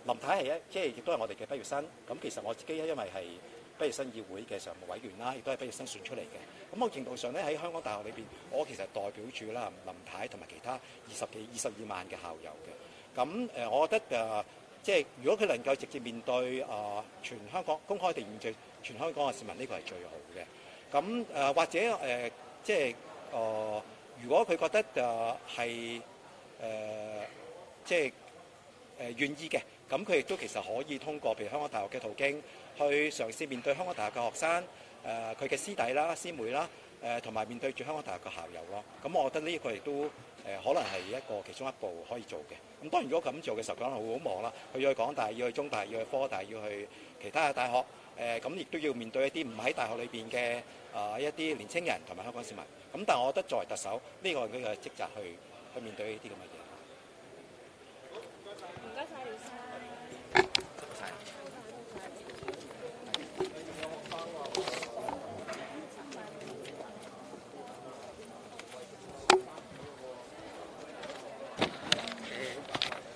林太係亦都係我哋嘅畢業生。咁其實我自己因為係畢業生議會嘅常務委員啦，亦都係畢業生選出嚟嘅。咁某程度上咧，喺香港大學裏邊，我其實代表住啦林太同埋其他22萬嘅校友嘅。咁我覺得如果佢能夠直接面對全香港公開地面對全香港嘅市民，呢個係最好嘅。咁或者如果佢覺得係願意嘅。咁佢亦都其實可以通過譬如香港大學嘅途徑，去嘗試面對香港大學嘅學生，佢嘅師弟啦、師妹啦，同埋面對住香港大學嘅校友咯。咁我覺得呢個亦都可能係一個其中一步可以做嘅。咁當然如果咁做嘅時候，可能會好忙啦，佢要去港大、要去中大、要去科大、要去其他嘅大學，咁亦都要面對一啲唔喺大學裏邊嘅一啲年青人同埋香港市民。咁但係我覺得作為特首，呢個係佢嘅職責去面對呢啲咁嘅嘢。唔該晒，廖生。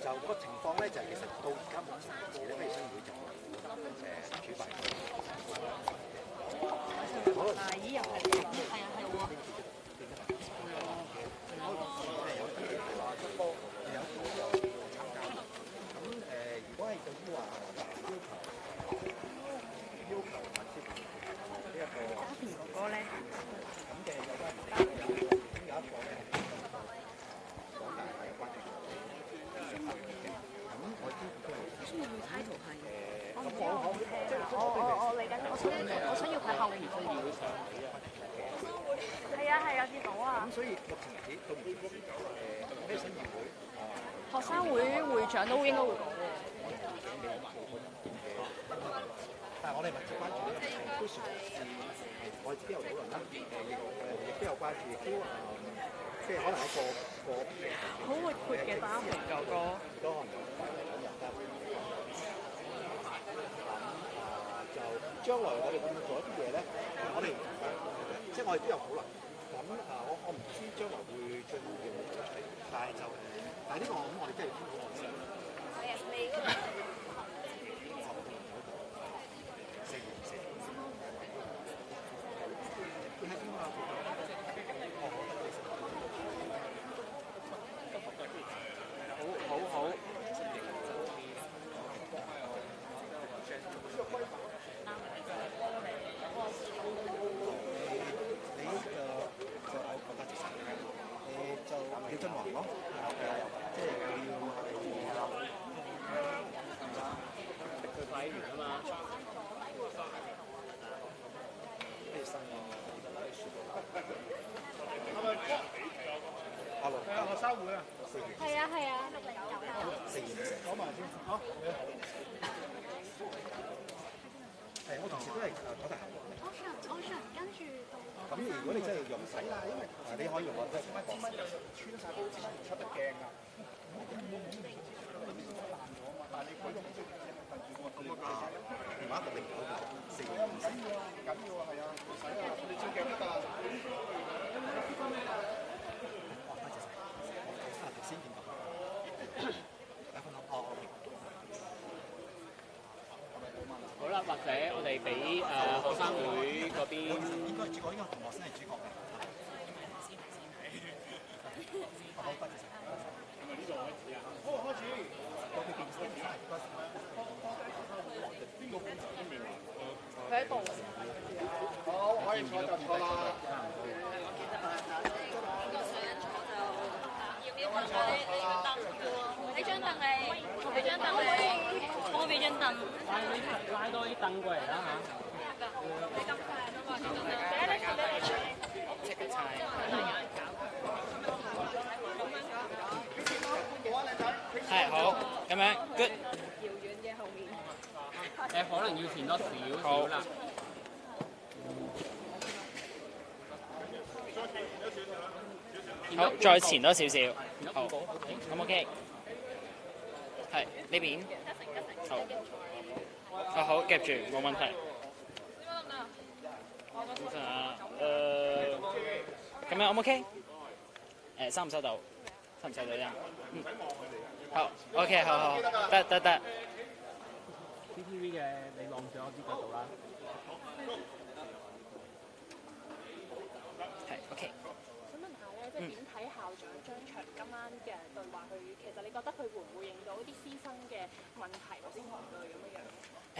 就個情況咧，就其實到而家目前為止咧，畢業生會就主辦。咦？又係係喎。如果係對於話要求或者呢一個家庭哥哥咧，咁嘅有關有一個咧，港大係關注咗咁我知都係。需要佢 title 係我嚟緊，我想要佢後面。係啊係啊，見到啊。咁所以目前為止到唔知咩新議會學生會會長都應該會講喎。但係我哋密切關注呢個問題，都嘗試我自己有討論啦，亦都有關注，亦都即係可能喺個好活潑嘅家庭哥哥，都可能有兩日啦。就將來我哋會做一啲嘢咧，我哋即係我哋都有討論。咁我唔知將來會最後會唔會做出嚟，但係呢個我哋真係要傾好耐先。好。廖振華咯，即係佢要佢快完啊嘛。咩新啊？係咪？係啊，學生會啊。係啊。講埋先，好。係，我同事都係港大校長。Ocean，跟住到。咁如果你真係用使啦，因為你可以用即係乜支蚊就穿晒煲之前出得鏡㗎。但係你可以用即係電話109嘅425。緊要啊，係啊，使啊，你照鏡得㗎。頭先見到。好啦，或者我哋俾學生會個嗰邊。應該主角，應該同學先係主角嘅。好，多謝晒。好，開始。佢喺度。好，可以坐就坐啦。呢張凳你，我俾張凳你，我俾張凳。拉多啲凳過嚟啦嚇。你咁快都話你咁樣，即刻猜。係好，咁樣 good。遙遠嘅後面。可能要前多少少啦。好，再前多少少。好，咁 OK。係呢邊。好。好，夾住，冇問題。咁樣 O 唔 OK？收唔收到？收唔收到啫？好 ，OK， 好，得。CTV 嘅，你望住我呢個度啦。係 OK。想問下咧，即係點睇校長張翔今晚嘅對話？其實你覺得佢會唔會應到啲師生嘅問題或者疑慮咁樣？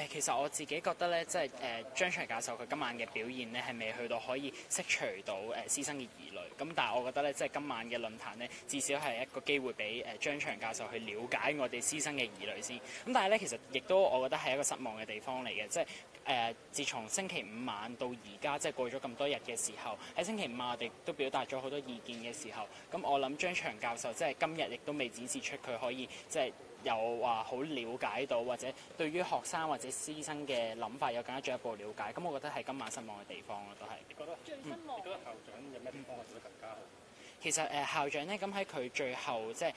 其實我自己覺得咧，即係張翔教授佢今晚嘅表現咧，係未去到可以釋除到師生嘅疑慮。咁但係我覺得咧，即係今晚嘅論壇咧，至少係一個機會俾張翔教授去了解我哋師生嘅疑慮先。咁但係咧，其實亦都我覺得係一個失望嘅地方嚟嘅，即係自從星期五晚到而家，即係過咗咁多日嘅時候，喺星期五晚我哋都表達咗好多意見嘅時候，咁我諗張翔教授即係今日亦都未展示出佢可以即係有話好了解到，或者對於學生或者師生嘅諗法有更加進一步了解。咁我覺得係今晚失望嘅地方咯，都係。你覺得最失望？你覺得校長有咩地方做得更加好？其實校長咧，咁喺佢最後即係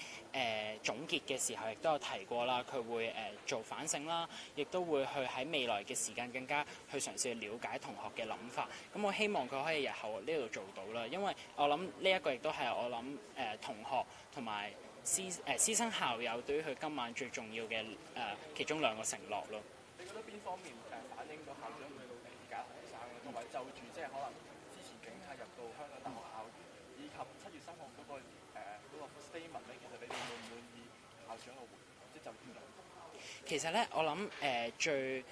總結嘅時候，亦都有提過啦。佢會做反省啦，亦都會去喺未來嘅時間更加去嘗試去了解同學嘅諗法。咁我希望佢可以日後呢度做到啦，因為我諗呢一個亦都係我諗同學同埋師生校友對於佢今晚最重要嘅其中2個承諾咯。你覺得邊方面反映到校長佢理解學生，同埋就住即係可能之前警察入到香港大學校園，以及7月3號嗰個 statement 咧，其實你哋滿唔滿意校長嘅回應？即係就邊兩個？其實咧，我諗最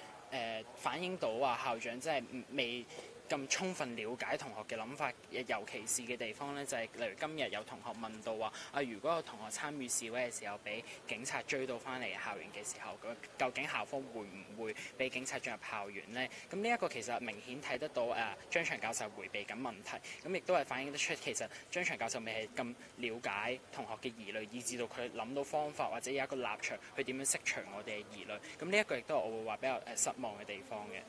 反映到話校長即係未咁充分了解同學嘅諗法，尤其是嘅地方咧，就係例如今日有同學問到話如果有同學參與示威嘅時候，俾警察追到翻嚟校園嘅時候，究竟校方會唔會俾警察進入校園呢？咁呢一個其實明顯睇得到張翔教授迴避緊問題，咁亦都係反映得出其實張翔教授未係咁了解同學嘅疑慮，以至到佢諗到方法或者有一個立場去點樣釋除我哋嘅疑慮。咁呢一個亦都係我會話比較失望嘅地方嘅。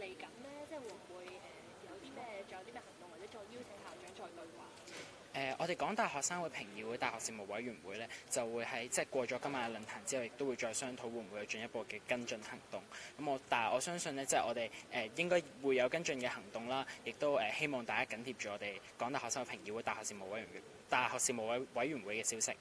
嚟緊呢，即係會唔會仲有啲咩行動，或者再邀請校長再對話？我哋港大學生會評議會大學事務委員會咧，就會喺即係過咗今晚嘅論壇之後，亦都會再商討會唔會有進一步嘅跟進行動。但係我相信咧，即係我哋應該會有跟進嘅行動啦，亦都希望大家緊貼住我哋港大學生會評議會大學事務委員會嘅消息。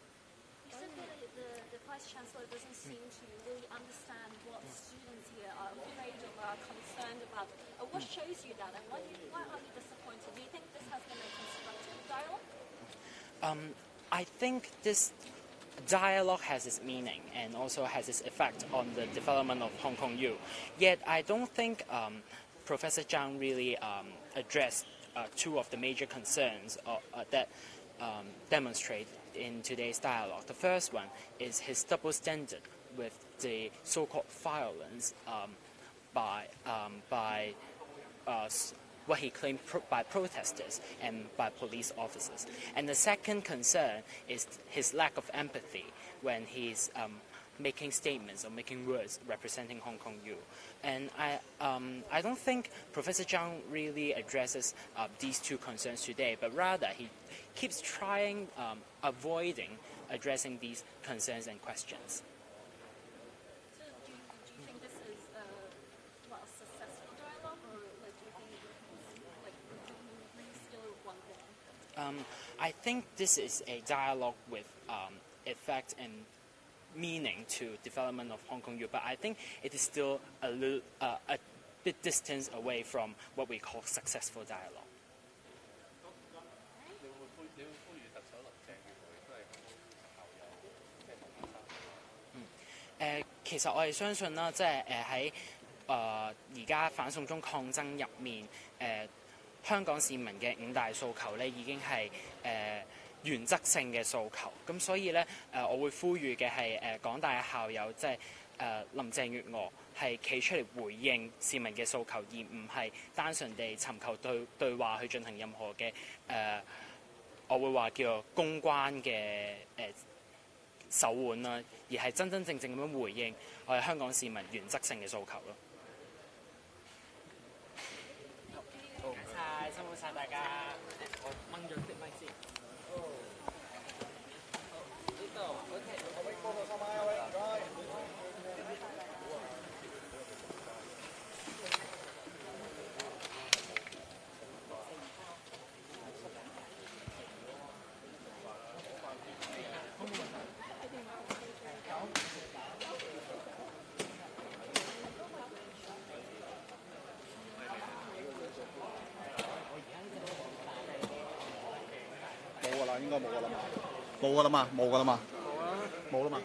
What shows you that, and why are you disappointed? Do you think this has been a constructive dialogue? I think this dialogue has its meaning and also has its effect on the development of Hong Kong U. Yet I don't think Professor Zhang really addressed 2 of the major concerns that demonstrate in today's dialogue. The first one is his double standard with the so-called violence by what he claimed by protesters and by police officers. And the second concern is his lack of empathy when he's making statements or making words representing Hong Kong U. And I don't think Professor Zhang really addresses these 2 concerns today, but rather he keeps trying, avoiding addressing these concerns and questions. I think this is a dialogue with effect and meaning to development of Hong Kong U, but I think it is still a bit distance away from what we call successful dialogue. 其實我係相信啦，即係喺而家反送中抗爭入面，香港市民嘅5大訴求咧已經係原則性嘅訴求，咁所以咧我會呼籲嘅係港大嘅校友，即係林鄭月娥係企出嚟回應市民嘅訴求，而唔係單純地尋求對話去進行任何嘅我會話叫做公關嘅手腕啦，而係真正咁樣回應我哋香港市民原則性嘅訴求咯。好，唔該晒，辛苦晒大家。我掹咗啲咪先。呢度 OK， 我俾幫到收麥，喂，唔該。應該冇㗎啦嘛，冇㗎啦嘛，冇㗎啦嘛，冇啦嘛。